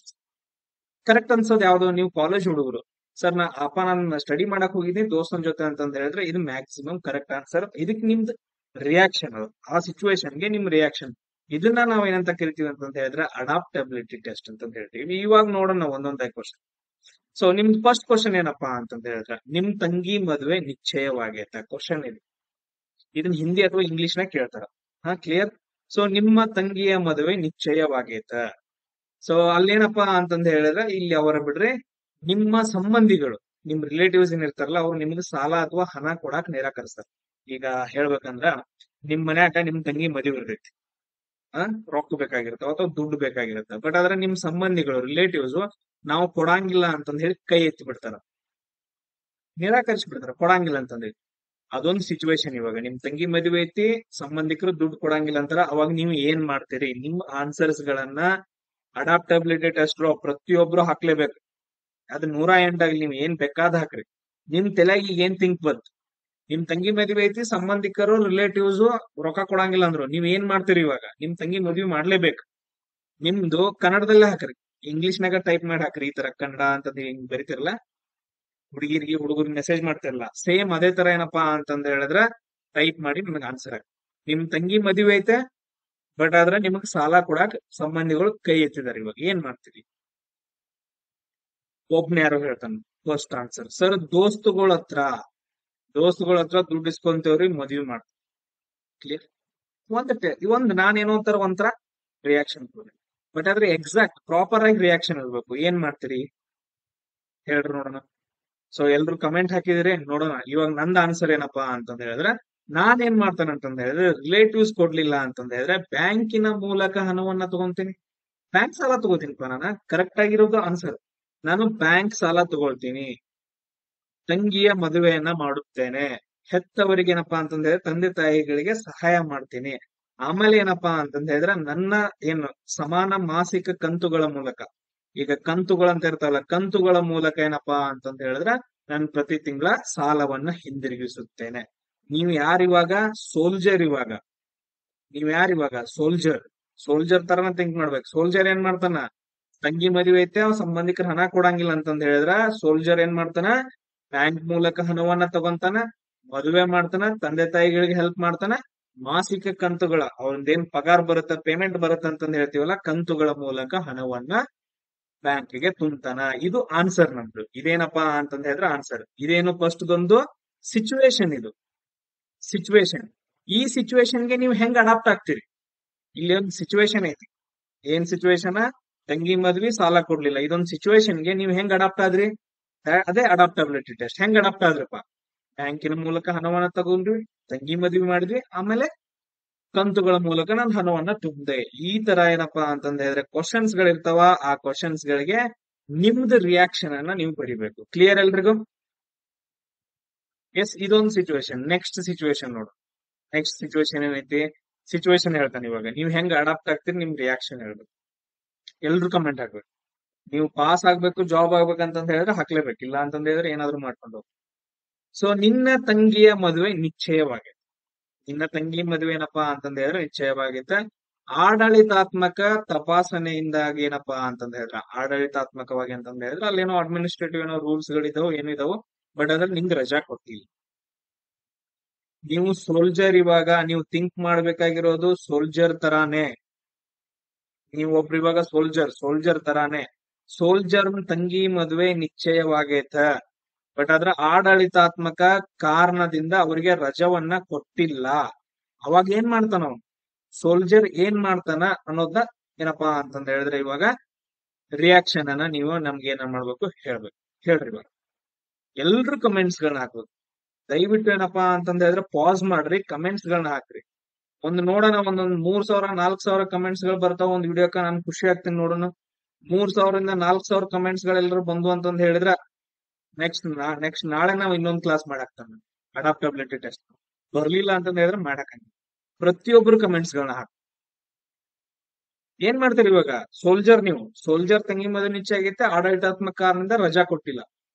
ಕರೆಕ್ಟ್ ಅನ್ಸೋದು ಯಾವ್ದು? ನೀವು ಕಾಲೇಜ್ ಹುಡುಗರು, ಸರ್ ನಾನು ಸ್ಟಡಿ ಮಾಡಕ್ ಹೋಗಿದ್ದೀನಿ ದೋಸ್ತನ ಜೊತೆ ಅಂತಂದ ಹೇಳಿದ್ರೆ ಇದು ಮ್ಯಾಕ್ಸಿಮಮ್ ಕರೆಕ್ಟ್ ಆನ್ಸರ್. ಇದಕ್ಕೆ ನಿಮ್ದು ರಿಯಾಕ್ಷನ್, ಅದು ಆ ಸಿಚುವೇಶನ್ಗೆ ನಿಮ್ ರಿಯಾಕ್ಷನ್. ಇದನ್ನ ನಾವ್ ಏನಂತ ಕರಿತೀವಿ ಅಂತಂತ ಹೇಳಿದ್ರೆ ಅಡಾಪ್ಟಬಿಲಿಟಿ ಟೆಸ್ಟ್ ಅಂತ ಹೇಳ್ತೀವಿ. ಇವಾಗ ನೋಡೋಣ ಒಂದೊಂದೇ ಕ್ವಶನ್. ಸೊ ನಿಮ್ದು ಫಸ್ಟ್ ಕ್ವಶನ್ ಏನಪ್ಪಾ ಅಂತಂತ ಹೇಳಿದ್ರೆ, ನಿಮ್ ತಂಗಿ ಮದುವೆ ನಿಶ್ಚಯವಾಗೈತ ಕ್ವಶನ್ ಇದು. ಇದನ್ನ ಹಿಂದಿ ಅಥವಾ ಇಂಗ್ಲಿಷ್ ನಾಗ ಕೇಳ್ತಾರ. ಹಾ, ಕ್ಲಿಯರ್. ಸೊ ನಿಮ್ಮ ತಂಗಿಯ ಮದುವೆ ನಿಶ್ಚಯವಾಗೈತ. ಸೊ ಅಲ್ಲೇನಪ್ಪಾ ಅಂತಂದ ಹೇಳಿದ್ರೆ, ಇಲ್ಲಿ ಅವರ ಬಿಡ್ರೆ ನಿಮ್ಮ ಸಂಬಂಧಿಗಳು, ನಿಮ್ ರಿಲೇಟಿವ್ಸ್ ಏನ್ ಇರ್ತಾರಲ್ಲ, ಅವ್ರು ನಿಮ್ಗೆ ಸಾಲ ಅಥವಾ ಹಣ ಕೊಡಾಕ್ ನಿರಾಕರಿಸ್ತಾರೆ. ಈಗ ಹೇಳ್ಬೇಕಂದ್ರ ನಿಮ್ ಮನ್ಯಾಗ ನಿಮ್ ತಂಗಿ ಮದುವೆ ಇರ್ತೈತಿ, ರೊಕ್ಕ ಬೇಕಾಗಿರುತ್ತೆ ಅಥವಾ ದುಡ್ಡು ಬೇಕಾಗಿರುತ್ತೆ. ಬಟ್ ಆದ್ರೆ ನಿಮ್ ಸಂಬಂಧಿಗಳು, ರಿಲೇಟಿವ್ಸ್, ನಾವು ಕೊಡಂಗಿಲ್ಲ ಅಂತಂದ ಹೇಳಿ ಕೈ ಎತ್ತಿ ಬಿಡ್ತಾರ, ನಿರಾಕರಿಸಿ ಬಿಡ್ತಾರ, ಕೊಡಂಗಿಲ್ಲ ಅಂತಂದೇಳಿ. ಅದೊಂದು ಸಿಚುವೇಶನ್. ಇವಾಗ ನಿಮ್ ತಂಗಿ ಮದುವೆ ಐತಿ, ಸಂಬಂಧಿಕರು ದುಡ್ಡು ಕೊಡಂಗಿಲ್ಲ ಅಂತಾರ. ಅವಾಗ ನೀವು ಏನ್ ಮಾಡ್ತೀರಿ? ನಿಮ್ ಆನ್ಸರ್ಸ್ ಗಳನ್ನ ಅಡಾಪ್ಟಬಿಲಿಟಿ ಟೆಸ್ಟ್ ಪ್ರತಿಯೊಬ್ರು ಹಾಕ್ಲೇಬೇಕು. ಅದು 108 ಆಗ್ಲಿ, ನೀವ್ ಏನ್ ಬೇಕಾದ ಹಾಕ್ರಿ. ನಿಮ್ ತಲೆಗೆ ಈಗ ಏನ್ ಥಿಂಕ್ ಬಂತು? ನಿಮ್ ತಂಗಿ ಮದುವೆ ಐತಿ, ಸಂಬಂಧಿಕರು ರಿಲೇಟಿವ್ಸ್ ರೊಕ್ಕ ಕೊಡಂಗಿಲ್ಲ ಅಂದ್ರು, ನೀವ್ ಏನ್ ಮಾಡ್ತೀರಿ? ಇವಾಗ ನಿಮ್ ತಂಗಿ ಮದುವೆ ಮಾಡ್ಲೇಬೇಕು. ನಿಮ್ದು ಕನ್ನಡದಲ್ಲೇ ಹಾಕ್ರಿ, ಇಂಗ್ಲಿಷ್ನಾಗ ಟೈಪ್ ಮಾಡಿ ಹಾಕ್ರಿ. ಈ ತರ ಕನ್ನಡ ಅಂತ ಹಿಂಗ್ ಬರಿತಿರಲ್ಲ, ಹುಡುಗಿರಿಗೆ ಹುಡುಗರಿಗೆ ಮೆಸೇಜ್ ಮಾಡ್ತಿರಲ್ಲ, ಸೇಮ್ ಅದೇ ತರ ಏನಪ್ಪಾ ಅಂತಂದ ಹೇಳಿದ್ರೆ ಟೈಪ್ ಮಾಡಿ ನಿಮ್ಗೆ ಆನ್ಸರ್ ಹಾಕಿ. ನಿಮ್ ತಂಗಿ ಮದುವೆ ಐತೆ, ಬಟ್ ಆದ್ರೆ ನಿಮಗ್ ಸಾಲ ಕೊಡಾಕ್ ಸಂಬಂಧಿಗಳು ಕೈ ಎತ್ತಿದಾರೆ. ಇವಾಗ ಏನ್ ಮಾಡ್ತೀರಿ? ಒಬ್ನ ಯಾರೋ ಹೇಳ್ತಾನ ಫಸ್ಟ್ ಆನ್ಸರ್, ಸರ್ ದೋಸ್ತುಗಳ ಹತ್ರ ದುಡ್ಡು ಇಸ್ಕೊಂತೇವ್ರಿ, ಮದ್ವಿ ಮಾಡ್ತೀವಿ. ಕ್ಲಿಯರ್. ಒಂದ್ ನಾನೇನೋ ಒಂಥರ ರಿಯಾಕ್ಷನ್. ಬಟ್ ಆದ್ರೆ ಎಕ್ಸಾಕ್ಟ್ ಪ್ರಾಪರ್ ಆಗಿ ರಿಯಾಕ್ಷನ್ ಇರ್ಬೇಕು. ಏನ್ ಮಾಡ್ತೀರಿ ಹೇಳ್ರಿ ನೋಡೋಣ. ಸೊ ಎಲ್ರು ಕಮೆಂಟ್ ಹಾಕಿದಿರಿ ನೋಡೋಣ. ಇವಾಗ ನಂದ್ ಆನ್ಸರ್ ಏನಪ್ಪಾ ಅಂತಂದ ಹೇಳಿದ್ರೆ, ನಾನ್ ಏನ್ ಮಾಡ್ತೇನೆ ಅಂತಂದ ಹೇಳಿದ್ರೆ, ರಿಲೇಟಿವ್ಸ್ ಕೊಡ್ಲಿಲ್ಲ ಅಂತಂದ ಹೇಳಿದ್ರೆ ಬ್ಯಾಂಕಿನ ಮೂಲಕ ಹಣವನ್ನ ತಗೊಂತೀನಿ. ಬ್ಯಾಂಕ್ ಸಾಲ ತಗೋತೀನಿಪ್ಪ ನಾನು. ಕರೆಕ್ಟ್ ಆಗಿರೋದು ಆನ್ಸರ್. ನಾನು ಬ್ಯಾಂಕ್ ಸಾಲ ತಗೊಳ್ತೀನಿ, ತಂಗಿಯ ಮದುವೆಯನ್ನ ಮಾಡುತ್ತೇನೆ, ಹೆತ್ತವರಿಗೆ ಏನಪ್ಪಾ ಅಂತಂದ ಹೇಳಿದ್ರೆ ತಂದೆ ತಾಯಿಗಳಿಗೆ ಸಹಾಯ ಮಾಡ್ತೀನಿ. ಆಮೇಲೆ ಏನಪ್ಪಾ ಅಂತಂದ ಹೇಳಿದ್ರೆ ನನ್ನ ಏನು ಸಮಾನ ಮಾಸಿಕ ಕಂತುಗಳ ಮೂಲಕ, ಈಗ ಕಂತುಗಳಂತ ಇರ್ತಾವಲ್ಲ, ಕಂತುಗಳ ಮೂಲಕ ಏನಪ್ಪಾ ಅಂತಂದ ಹೇಳಿದ್ರೆ ನಾನು ಪ್ರತಿ ತಿಂಗಳ ಸಾಲವನ್ನ ಹಿಂದಿರುಗಿಸುತ್ತೇನೆ. ನೀವು ಯಾರಿವಾಗ ಸೋಲ್ಜರ್, ನೀವ್ ಯಾರಿವಾಗ ಸೋಲ್ಜರ್ ತರನ ಥಿಂಕ್ ಮಾಡ್ಬೇಕು. ಸೋಲ್ಜರ್ ಏನ್ ಮಾಡ್ತಾನ? ತಂಗಿ ಮದುವೆ ಐತೆ, ಅವ್ ಸಂಬಂಧಿಕರ ಹಣ ಕೊಡಂಗಿಲ್ಲ ಅಂತಂದ ಹೇಳಿದ್ರ ಸೋಲ್ಜರ್ ಏನ್ ಮಾಡ್ತಾನ? ಬ್ಯಾಂಕ್ ಮೂಲಕ ಹಣವನ್ನ ತಗೊಂತಾನ, ಮದುವೆ ಮಾಡ್ತಾನ, ತಂದೆ ತಾಯಿಗಳಿಗೆ ಹೆಲ್ಪ್ ಮಾಡ್ತಾನ, ಮಾಸಿಕ ಕಂತುಗಳ ಅವ್ರದ್ದೇನ್ ಪಗಾರ ಬರುತ್ತ, ಪೇಮೆಂಟ್ ಬರುತ್ತ ಅಂತಂದ ಹೇಳ್ತೀವಲ್ಲ, ಕಂತುಗಳ ಮೂಲಕ ಹಣವನ್ನ ಬ್ಯಾಂಕಿಗೆ ತುಂಬ್ತಾನ. ಇದು ಆನ್ಸರ್ ನಮ್ದು. ಇದೇನಪ್ಪಾ ಅಂತಂದ ಹೇಳಿದ್ರೆ ಆನ್ಸರ್. ಇದೇನು ಫಸ್ಟ್ ಒಂದು ಸಿಚುವೇಶನ್. ಇದು ಸಿಚುವೇಶನ್. ಈ ಸಿಚುವೇಶನ್ಗೆ ನೀವು ಹೆಂಗ್ ಅಡಾಪ್ಟ್ ಆಗ್ತೀರಿ? ಇಲ್ಲಿ ಒಂದು ಸಿಚುವೇಶನ್ ಐತಿ. ಏನ್ ಸಿಚುವೇಶನ್? ತಂಗಿ ಮದ್ವಿ, ಸಾಲ ಕೊಡ್ಲಿಲ್ಲ. ಇದೊಂದು ಸಿಚುವೇಶನ್ಗೆ ನೀವು ಹೆಂಗ್ ಅಡಾಪ್ಟ್ ಆದ್ರಿ? ಅದೇ ಅಡಾಪ್ಟಬಿಲಿಟಿ ಟೆಸ್ಟ್. ಹೆಂಗ್ ಅಡಾಪ್ಟ್ ಆದ್ರಪ್ಪ? ಬ್ಯಾಂಕಿನ ಮೂಲಕ ಹಣವನ್ನ ತಗೊಂಡ್ವಿ, ತಂಗಿ ಮದ್ವಿ ಮಾಡಿದ್ವಿ, ಆಮೇಲೆ ಕಂತುಗಳ ಮೂಲಕ ನಾನು ಹಣವನ್ನ ತುಂಬಿದೆ. ಈ ತರ ಏನಪ್ಪಾ ಅಂತಂದ ಹೇಳಿದ್ರೆ ಕ್ವಶನ್ಸ್ ಗಳಿರ್ತಾವ. ಆ ಕ್ವಶನ್ಸ್ ಗಳಿಗೆ ನಿಮ್ದು ರಿಯಾಕ್ಷನ್ ಅನ್ನ ನೀವು ಬರಿಬೇಕು. ಕ್ಲಿಯರ್ ಎಲ್ರಿಗೂ? ಎಸ್, ಇದೊಂದು ಸಿಚುವೇಶನ್. ನೆಕ್ಸ್ಟ್ ಸಿಚುವೇಶನ್ ನೋಡು. ನೆಕ್ಸ್ಟ್ ಸಿಚುವೇಶನ್ ಏನೈತಿ? ಸಿಚುವೇಶನ್ ಹೇಳ್ತಾನೆ. ಇವಾಗ ನೀವು ಹೆಂಗ್ ಅಡಾಪ್ಟ್ ಆಗ್ತೀರಿ, ನಿಮ್ ರಿಯಾಕ್ಷನ್ ಹೇಳ್ಬೇಕು. ಎಲ್ರು ಕಮೆಂಟ್ ಹಾಕ್ಬೇಕು. ನೀವು ಪಾಸ್ ಆಗ್ಬೇಕು, ಜಾಬ್ ಆಗ್ಬೇಕಂತಂದ ಹೇಳಿದ್ರೆ ಹಾಕ್ಲೇಬೇಕು. ಇಲ್ಲ ಅಂತಂದ ಹೇಳಿದ್ರೆ ಏನಾದ್ರು ಮಾಡ್ಕೊಂಡು ಹೋಗಿ. ಸೊ ನಿನ್ನ ತಂಗಿಯ ಮದುವೆ ನಿಶ್ಚಯವಾಗೈತೆ. ನಿನ್ನ ತಂಗಿ ಮದುವೆ ಏನಪ್ಪಾ ಅಂತಂದ ಹೇಳಿದ್ರೆ ನಿಶ್ಚಯವಾಗೈತೆ. ಆಡಳಿತಾತ್ಮಕ ತಪಾಸಣೆಯಿಂದಾಗಿ ಏನಪ್ಪಾ ಅಂತಂದ ಹೇಳಿದ್ರೆ, ಆಡಳಿತಾತ್ಮಕವಾಗಿ ಅಂತಂದ ಹೇಳಿದ್ರೆ ಅಲ್ಲೇನೋ ಅಡ್ಮಿನಿಸ್ಟ್ರೇಟಿವ್ ಏನೋ ರೂಲ್ಸ್ ಗಳಿದಾವ, ಏನಿದಾವು. ಬಟ್ ಅದ್ರಲ್ಲಿ ನಿಂಗೆ ರಜಾ ಕೊಟ್ಟಿಲ್ಲ. ನೀವು ಸೋಲ್ಜರ್. ಇವಾಗ ನೀವು ಥಿಂಕ್ ಮಾಡ್ಬೇಕಾಗಿರೋದು ಸೋಲ್ಜರ್ ತರಾನೇ. ನೀವು ಒಬ್ರು ಇವಾಗ ಸೋಲ್ಜರ್ ತರಾನೇ. ಸೋಲ್ಜರ್ ತಂಗಿ ಮದುವೆ ನಿಶ್ಚಯವಾಗೈತ, ಬಟ್ ಅದ್ರ ಆಡಳಿತಾತ್ಮಕ ಕಾರಣದಿಂದ ಅವರಿಗೆ ರಜವನ್ನ ಕೊಟ್ಟಿಲ್ಲ. ಅವಾಗ ಏನ್ ಮಾಡ್ತಾನ ಸೋಲ್ಜರ್? ಏನ್ ಮಾಡ್ತಾನ ಅನ್ನೋದನ್ನ ಏನಪ್ಪಾ ಅಂತಂದ ಹೇಳಿದ್ರೆ ಇವಾಗ ರಿಯಾಕ್ಷನ್ ಅನ್ನ ನೀವು ನಮ್ಗೆ ಏನ ಮಾಡ್ಬೇಕು ಹೇಳ್ಬೇಕು. ಹೇಳ್ರಿ ಇವಾಗ ಎಲ್ರು ಕಮೆಂಟ್ಸ್ ಗಳನ್ನ ಹಾಕ್ಬೇಕು. ದಯವಿಟ್ಟು ಏನಪ್ಪಾ ಅಂತಂದ ಹೇಳಿದ್ರೆ ಪಾಸ್ ಮಾಡ್ರಿ, ಕಮೆಂಟ್ಸ್ ಗಳನ್ನ ಹಾಕ್ರಿ. ನೋಡೋಣ, ಒಂದೊಂದ್ 3000 4000 ಕಮೆಂಟ್ಸ್ ಗಳು ಬರ್ತಾವ ಒಂದ್ ವಿಡಿಯೋಕ್ಕ. ನಾನು ಖುಷಿ ಆಗ್ತೀನಿ ನೋಡೋಣ. 3000 4000 ಕಮೆಂಟ್ಸ್ ಗಳೆಲ್ಲರೂ ಬಂದು ಅಂತಂದ್ ಹೇಳಿದ್ರ ನೆಕ್ಸ್ಟ್ ನಾಳೆ ನಾವು ಇನ್ನೊಂದ್ ಕ್ಲಾಸ್ ಮಾಡಾಕ್ತಾನ ಅಡಾಪ್ಟಬಿಲಿಟಿ ಟೆಸ್ಟ್. ಬರ್ಲಿಲ್ಲ ಅಂತಂದ್ ಹೇಳಿದ್ರೆ ಮಾಡಕ್ ಪ್ರತಿಯೊಬ್ರು ಕಮೆಂಟ್ಸ್ ಗಳನ್ನ ಹಾಕಿ ಏನ್ ಮಾಡ್ತೀರಿ ಇವಾಗ? ನೀವು ಸೋಲ್ಜರ್ ತಂಗಿ ಮದುವೆ ನಿಶ್ಚಯ ಆಗೈತೆ, ಆಡಳಿತಾತ್ಮಕ ಕಾರಣದಿಂದ ರಜಾ ಕೊಟ್ಟಿಲ್ಲ.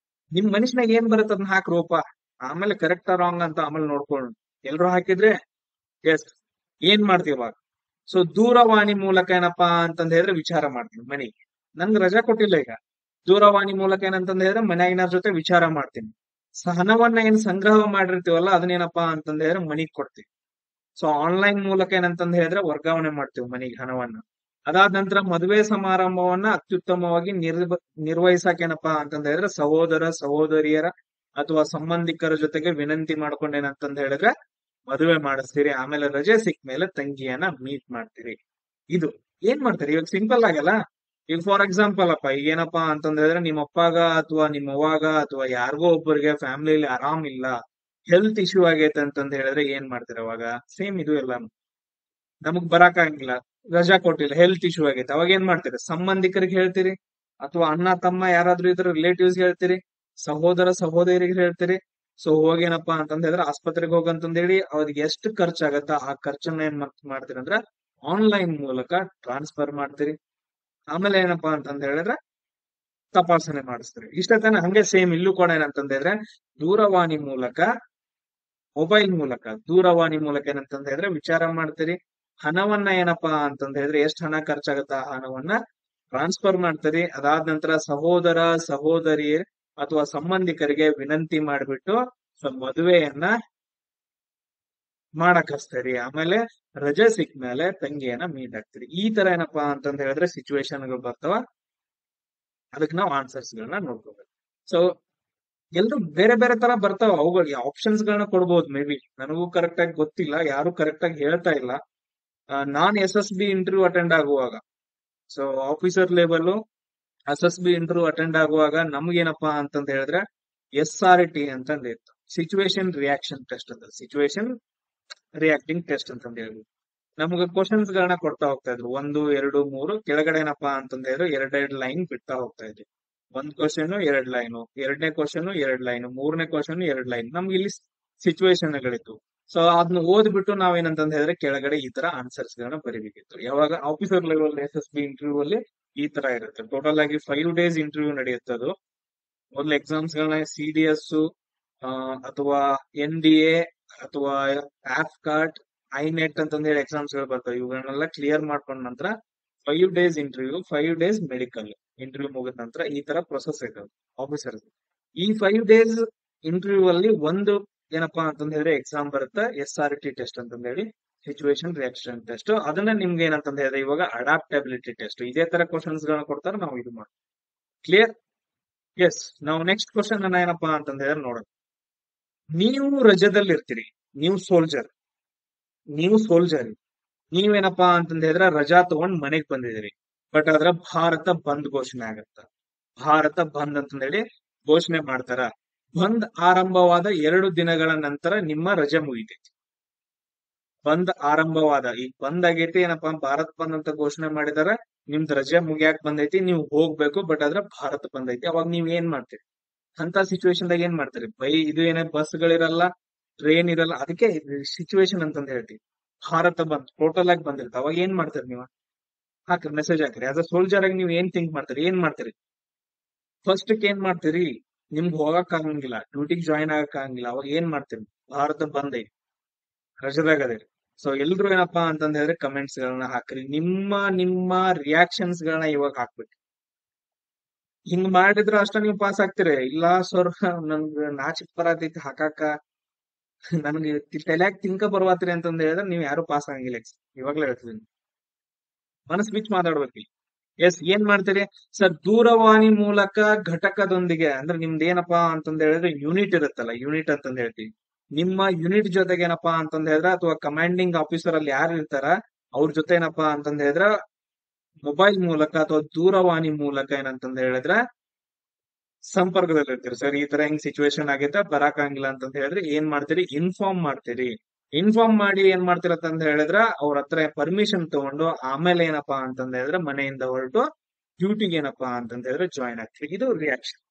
ನಿಮ್ ಮನುಷ್ಯನಾಗ ಏನ್ ಬರುತ್ತೆ ಅದನ್ನ ಹಾಕ್ರೋಪ, ಆಮೇಲೆ ಕರೆಕ್ಟ್ ರಾಂಗ್ ಅಂತ ಆಮೇಲೆ ನೋಡ್ಕೊಂಡು ಎಲ್ರು ಹಾಕಿದ್ರೆ ಎಸ್ ಏನ್ ಮಾಡ್ತೀವಿ ಇವಾಗ? ಸೊ ದೂರವಾಣಿ ಮೂಲಕ ಏನಪ್ಪಾ ಅಂತಂದ್ ಹೇಳಿದ್ರೆ ವಿಚಾರ ಮಾಡ್ತೀನಿ ಮನೆಗೆ. ನನ್ಗೆ ರಜಾ ಕೊಟ್ಟಿಲ್ಲ ಈಗ, ದೂರವಾಣಿ ಮೂಲಕ ಏನಂತಂದ್ ಹೇಳಿದ್ರೆ ಮನೆಯಾಗಿನ ಜೊತೆ ವಿಚಾರ ಮಾಡ್ತೀನಿ. ಹಣವನ್ನ ಏನ್ ಸಂಗ್ರಹ ಮಾಡಿರ್ತೀವಲ್ಲ ಅದನ್ನೇನಪ್ಪಾ ಅಂತಂದ್ ಹೇಳಿದ್ರೆ ಮನಿಗ್ ಕೊಡ್ತೀವಿ. ಸೊ ಆನ್ಲೈನ್ ಮೂಲಕ ಏನಂತಂದ್ ಹೇಳಿದ್ರೆ ವರ್ಗಾವಣೆ ಮಾಡ್ತೀವಿ ಮನೆಗೆ ಹಣವನ್ನ. ಅದಾದ ನಂತರ ಮದುವೆ ಸಮಾರಂಭವನ್ನ ಅತ್ಯುತ್ತಮವಾಗಿ ನಿರ್ವಹಿಸಕ್ ಏನಪ್ಪಾ ಅಂತಂದ್ ಹೇಳಿದ್ರೆ ಸಹೋದರ ಸಹೋದರಿಯರ ಅಥವಾ ಸಂಬಂಧಿಕರ ಜೊತೆಗೆ ವಿನಂತಿ ಮಾಡ್ಕೊಂಡೇನಂತಂದ್ ಹೇಳಿದ್ರೆ ಮದುವೆ ಮಾಡಿಸ್ತೀರಿ. ಆಮೇಲೆ ರಜೆ ಸಿಕ್ಕ ಮೇಲೆ ತಂಗಿಯನ್ನ ಮೀಟ್ ಮಾಡ್ತೀರಿ. ಇದು ಏನ್ ಮಾಡ್ತೀರಿ ಇವಾಗ? ಸಿಂಪಲ್ ಆಗಲ್ಲ. ಈಗ ಫಾರ್ ಎಕ್ಸಾಂಪಲ್ ಅಪ್ಪ, ಈಗ ಏನಪ್ಪಾ ಅಂತಂದ್ ಹೇಳಿದ್ರೆ ನಿಮ್ಮ ಅಪ್ಪಾಗ ಅಥವಾ ನಿಮ್ಮ ಅವ್ವಾಗ ಅಥವಾ ಯಾರಿಗೋ ಒಬ್ಬರಿಗೆ ಫ್ಯಾಮಿಲಿಯಲ್ಲಿ ಆರಾಮ್ ಇಲ್ಲ, ಹೆಲ್ತ್ ಇಶ್ಯೂ ಆಗೈತೆ ಅಂತಂದ್ ಹೇಳಿದ್ರೆ ಏನ್ ಮಾಡ್ತೀರ ಅವಾಗ? ಸೇಮ್ ಇದು ಎಲ್ಲ ನಮಗ್ ಬರಾಕಂಗಿಲ್ಲ, ರಜಾ ಕೊಟ್ಟಿಲ್ಲ, ಹೆಲ್ತ್ ಇಶ್ಯೂ ಆಗೈತೆ, ಅವಾಗ ಏನ್ ಮಾಡ್ತೀರಿ? ಸಂಬಂಧಿಕರಿಗೆ ಹೇಳ್ತೀರಿ, ಅಥವಾ ಅಣ್ಣ ತಮ್ಮ ಯಾರಾದ್ರೂ ಇದ್ರ ರಿಲೇಟಿವ್ಸ್ ಹೇಳ್ತೀರಿ, ಸಹೋದರ ಸಹೋದರಿಗೆ ಹೇಳ್ತೀರಿ. ಸೊ ಹೋಗೇನಪ್ಪಾ ಅಂತಂದ್ ಹೇಳಿದ್ರೆ ಆಸ್ಪತ್ರೆಗೆ ಹೋಗಂತಂದ್ ಹೇಳಿ ಅವ್ರಿಗೆ ಎಷ್ಟು ಖರ್ಚಾಗತ್ತ ಆ ಖರ್ಚನ್ನ ಏನ್ ಮಾಡ್ತೀರಿ ಅಂದ್ರೆ ಆನ್ಲೈನ್ ಮೂಲಕ ಟ್ರಾನ್ಸ್ಫರ್ ಮಾಡ್ತೀರಿ. ಆಮೇಲೆ ಏನಪ್ಪಾ ಅಂತಂದ್ ಹೇಳಿದ್ರೆ ತಪಾಸಣೆ ಮಾಡಿಸ್ತೀರಿ. ಇಷ್ಟ ತಾನೆ? ಹಂಗೆ ಸೇಮ್ ಇಲ್ಲೂ ಕೂಡ ಏನಂತಂದ್ ಹೇಳಿದ್ರೆ ದೂರವಾಣಿ ಮೂಲಕ, ಮೊಬೈಲ್ ಮೂಲಕ, ದೂರವಾಣಿ ಮೂಲಕ ಏನಂತಂದ್ ಹೇಳಿದ್ರೆ ವಿಚಾರ ಮಾಡ್ತೀರಿ. ಹಣವನ್ನ ಏನಪ್ಪಾ ಅಂತಂದ್ ಹೇಳಿದ್ರೆ ಎಷ್ಟು ಹಣ ಖರ್ಚಾಗತ್ತ ಆ ಹಣವನ್ನ ಟ್ರಾನ್ಸ್ಫರ್ ಮಾಡ್ತೀರಿ. ಅದಾದ ನಂತರ ಸಹೋದರ ಸಹೋದರಿ ಅಥವಾ ಸಂಬಂಧಿಕರಿಗೆ ವಿನಂತಿ ಮಾಡ್ಬಿಟ್ಟು ಮದುವೆಯನ್ನ ಮಾಡಕ್ ಹಚ್ತೀರಿ. ಆಮೇಲೆ ರಜೆ ಸಿಕ್ಕ ಮೇಲೆ ತಂಗಿಯನ್ನ ಮೀಟ್ ಆಗ್ತೀರಿ. ಈ ತರ ಏನಪ್ಪಾ ಅಂತಂದ್ ಹೇಳಿದ್ರೆ ಸಿಚುವೇಶನ್ ಗಳು ಬರ್ತಾವ. ಅದಕ್ಕೆ ನಾವು ಆನ್ಸರ್ಸ್ ಗಳನ್ನ ನೋಡ್ಕೋಬೇಕು. ಸೊ ಎಲ್ರು ಬೇರೆ ಬೇರೆ ತರ ಬರ್ತಾವ, ಅವುಗಳಿಗೆ ಆಪ್ಷನ್ಸ್ ಗಳನ್ನ ಕೊಡ್ಬೋದು. ಮೇ ಬಿ ನನಗೂ ಕರೆಕ್ಟ್ ಆಗಿ ಗೊತ್ತಿಲ್ಲ, ಯಾರು ಕರೆಕ್ಟ್ ಆಗಿ ಹೇಳ್ತಾ ಇಲ್ಲ. ನಾನ್ SSB ಇಂಟರ್ವ್ಯೂ ಅಟೆಂಡ್ ಆಗುವಾಗ, so officer level SSB interview attend ಆಗುವಾಗ ನಮ್ಗೇನಪ್ಪಾ ಅಂತಂದ್ ಹೇಳಿದ್ರೆ SRT ಅಂತಂದ್ ಇತ್ತು, ಸಿಚುವೇಶನ್ ರಿಯಾಕ್ಷನ್ ಟೆಸ್ಟ್ ಅಂತ, ಸಿಚುವೇಶನ್ ರಿಯಾಕ್ಟಿಂಗ್ ಟೆಸ್ಟ್ ಅಂತಂದ್ ಹೇಳಿ ನಮ್ಗೆ ಕ್ವಶನ್ಸ್ ಗಳನ್ನ ಕೊಡ್ತಾ ಹೋಗ್ತಾ ಇದ್ರು. 1, 2, 3 ಕೆಳಗಡೆ ಏನಪ್ಪಾ ಅಂತಂದ್ ಹೇಳಿದ್ರೆ ಎರಡೆರಡು ಲೈನ್ ಬಿಡ್ತಾ ಹೋಗ್ತಾ ಇದ್ವಿ. ಒಂದ್ ಕ್ವಶನ್ 2 ಲೈನು, ಎರಡನೇ ಕ್ವಶನ್ 2 ಲೈನು, ಮೂರನೇ ಕ್ವಶನ್ 2 ಲೈನ್. ನಮ್ಗೆ ಇಲ್ಲಿ ಸಿಚುವೇಶನ್ ಗಳಿತ್ತು. ಸೊ ಅದನ್ನ ಓದ್ಬಿಟ್ಟು ನಾವೇನಂತಂದ್ ಹೇಳಿದ್ರೆ ಕೆಳಗಡೆ ಈ ತರ ಆನ್ಸರ್ಸ್ ಗಳನ್ನ ಬರೀಬೇಕಿತ್ತು. ಯಾವಾಗ ಆಫೀಸರ್ ಲೆವೆಲ್ SSB ಇಂಟರ್ವ್ಯೂ ಅಲ್ಲಿ ಈ ತರ ಇರುತ್ತೆ. ಟೋಟಲ್ ಆಗಿ 5 ಡೇಸ್ ಇಂಟರ್ವ್ಯೂ ನಡೆಯುತ್ತೆ. ಅದು ಮೊದಲು ಎಕ್ಸಾಮ್ಸ್ ಗಳನ್ನ CDS ಅಥವಾ NDA ಅಥವಾ AFCAT, INET ಅಂತಂದ್ ಹೇಳಿ ಎಕ್ಸಾಮ್ಸ್ ಗಳು ಬರ್ತವೆ. ಇವುಗಳನ್ನೆಲ್ಲ ಕ್ಲಿಯರ್ ಮಾಡ್ಕೊಂಡ ನಂತರ 5 days interview, 5 days medical interview ಮುಗಿದ ನಂತರ ಈ ತರ ಪ್ರೊಸೆಸ್ ಇದೆ ಆಫೀಸರ್. ಈ 5 ಡೇಸ್ ಇಂಟರ್ವ್ಯೂ ಅಲ್ಲಿ ಒಂದು ಏನಪ್ಪಾ ಅಂತಂದ್ ಹೇಳಿದ್ರೆ ಎಕ್ಸಾಮ್ ಬರುತ್ತೆ, SRT ಟೆಸ್ಟ್ ಅಂತಂದ್ ಹೇಳಿ, ಸಿಚುವೇಶನ್ ರಿಯಾಕ್ಷನ್ ಟೆಸ್ಟ್. ಅದನ್ನ ನಿಮ್ಗೆ ಏನಂತಂದ್ ಹೇಳಿದ್ರೆ ಇವಾಗ ಅಡಾಪ್ಟಬಿಲಿಟಿ ಟೆಸ್ಟ್. ಇದೇ ತರ ಕ್ವಶನ್ಸ್ ಗಳನ್ನ ಕೊಡ್ತಾರೆ, ನಾವು ಇದು ಮಾಡಿ ಕ್ಲಿಯರ್. ಎಸ್, ನಾವು ನೆಕ್ಸ್ಟ್ ಕ್ವಶನ್ ಅನ್ನ ಏನಪ್ಪಾ ಅಂತಂದ್ ಹೇಳಿದ್ರೆ ನೋಡೋಣ. ನೀವು ರಜದಲ್ಲಿ ಇರ್ತೀರಿ, ನೀವು ಸೋಲ್ಜರ್, ನೀವೇನಪ್ಪಾ ಅಂತಂದ್ ಹೇಳಿದ್ರೆ ರಜಾ ತಗೊಂಡ್ ಮನೆಗ್ ಬಂದಿದ್ದೀರಿ. ಬಟ್ ಅದ್ರ ಭಾರತ ಬಂದ್ ಘೋಷಣೆ ಆಗತ್ತ. ಭಾರತ ಬಂದ್ ಅಂತಂದ್ ಹೇಳಿ ಘೋಷಣೆ ಮಾಡ್ತಾರ. ಬಂದ್ ಆರಂಭವಾದ 2 ದಿನಗಳ ನಂತರ ನಿಮ್ಮ ರಜೆ ಮುಗಿತೈತಿ. ಬಂದ್ ಆರಂಭವಾದ, ಈಗ ಬಂದ್ ಆಗೈತಿ, ಏನಪ್ಪಾ ಭಾರತ್ ಬಂದ್ ಅಂತ ಘೋಷಣೆ ಮಾಡಿದಾರ, ನಿಮ್ದು ರಜೆ ಮುಗಿಯಾಕ್ ಬಂದೈತಿ, ನೀವು ಹೋಗ್ಬೇಕು. ಬಟ್ ಅದ್ರ ಭಾರತ ಬಂದ್ ಐತಿ. ಅವಾಗ ನೀವ್ ಏನ್ ಮಾಡ್ತೀರಿ? ಅಂತ ಸಿಚುವೇಶನ್ ದಾಗ ಏನ್ ಮಾಡ್ತೀರಿ? ಇದು ಏನೇ ಬಸ್ಗಳಿರಲ್ಲ, ಟ್ರೈನ್ ಇರಲ್ಲ, ಅದಕ್ಕೆ ಸಿಚುವೇಶನ್ ಅಂತಂದ್ ಹೇಳ್ತೀವಿ. ಭಾರತ ಬಂದ್ ಟೋಟಲ್ ಆಗಿ ಬಂದಿರುತ್ತೆ. ಅವಾಗ ಏನ್ ಮಾಡ್ತೀರಿ ನೀವು? ಹಾಕ್ರಿ, ಮೆಸೇಜ್ ಹಾಕ್ರಿ. ಆಸ್ ಅ ಸೋಲ್ಜರ್ ಆಗಿ ನೀವು ಏನ್ ಥಿಂಕ್ ಮಾಡ್ತೀರಿ? ಫಸ್ಟ್ ಏನ್ ಮಾಡ್ತೀರಿ? ನಿಮ್ಗೆ ಹೋಗಕ್ ಆಗಂಗಿಲ್ಲ, ಡ್ಯೂಟಿಗೆ ಜಾಯಿನ್ ಆಗಕ್ ಆಗಂಗಿಲ್ಲ. ಅವಾಗ ಏನ್ ಮಾಡ್ತೀರಿ? ಭಾರತ ಬಂದ್ ಐತಿ, ರಜದಾಗ ಅದೇ. ಸೊ ಎಲ್ರು ಏನಪ್ಪಾ ಅಂತಂದ್ ಹೇಳಿದ್ರೆ ಕಮೆಂಟ್ಸ್ ಗಳನ್ನ ಹಾಕ್ರಿ. ನಿಮ್ಮ ರಿಯಾಕ್ಷನ್ಸ್ ಗಳನ್ನ ಇವಾಗ ಹಾಕ್ಬೇಕು. ಹಿಂಗ್ ಮಾಡಿದ್ರ ಅಷ್ಟ ನೀವು ಪಾಸ್ ಆಗ್ತೀರಿ. ಇಲ್ಲ ಸರ್, ನನ್ಗ ನಾಚಿಕ್ ಬರತೈತಿ ಹಾಕಾಕ, ನನ್ಗೆ ತಲ್ಯಾಗ ತಿಂಕ ಬರ್ವಾತ್ರಿ ಅಂತಂದ್ ಹೇಳಿದ್ರೆ ನೀವ್ ಯಾರು ಪಾಸ್ ಆಗಂಗಿಲ್ಲ. ಇವಾಗ್ಲೇ ಹೇಳ್ತಿದ್ದೀನಿ, ಮನಸ್ ಬಿಚ್ಚಿ ಮಾತಾಡ್ಬೇಕು. ಎಸ್, ಏನ್ ಮಾಡ್ತೀರಿ ಸರ್? ದೂರವಾಣಿ ಮೂಲಕ ಘಟಕದೊಂದಿಗೆ, ಅಂದ್ರೆ ನಿಮ್ದು ಏನಪ್ಪಾ ಅಂತಂದ್ ಹೇಳಿದ್ರೆ ಯೂನಿಟ್ ಇರುತ್ತಲ್ಲ, ಯೂನಿಟ್ ಅಂತಂದ್ ಹೇಳ್ತೀವಿ. ನಿಮ್ಮ ಯೂನಿಟ್ ಜೊತೆಗೆ ಏನಪ್ಪಾ ಅಂತಂದ್ ಹೇಳಿದ್ರೆ, ಅಥವಾ ಕಮಾಂಡಿಂಗ್ ಆಫೀಸರ್ ಅಲ್ಲಿ ಯಾರು ಇರ್ತಾರ ಅವ್ರ ಜೊತೆ ಏನಪ್ಪಾ ಅಂತಂದ್ ಹೇಳಿದ್ರೆ ಮೊಬೈಲ್ ಮೂಲಕ ಅಥವಾ ದೂರವಾಣಿ ಮೂಲಕ ಏನಂತಂದ್ ಹೇಳಿದ್ರೆ ಸಂಪರ್ಕದಲ್ಲಿ ಇರ್ತೀರಿ. ಸರ್ ಈ ತರ ಹೆಂಗ್ ಸಿಚುವೇಶನ್ ಆಗೈತೆ, ಬರಾಕಂಗಿಲ್ಲ ಅಂತಂದ್ ಹೇಳಿದ್ರೆ ಏನ್ ಮಾಡ್ತೀರಿ? ಇನ್ಫಾರ್ಮ್ ಮಾಡ್ತೀರಿ. ಇನ್ಫಾರ್ಮ್ ಮಾಡಿ ಏನ್ ಮಾಡ್ತಿರತ್ತಂತ ಹೇಳಿದ್ರ ಅವ್ರ ಹತ್ರ ಪರ್ಮಿಷನ್ ತಗೊಂಡು ಆಮೇಲೆ ಏನಪ್ಪಾ ಅಂತಂದ ಹೇಳಿದ್ರೆ ಮನೆಯಿಂದ ಹೊರಟು ಡ್ಯೂಟಿಗೆ ಏನಪ್ಪಾ ಅಂತಂದ ಹೇಳಿದ್ರೆ ಜಾಯಿನ್ ಆಗ್ತೀರಿ. ಇದು ರಿಯಾಕ್ಷನ್.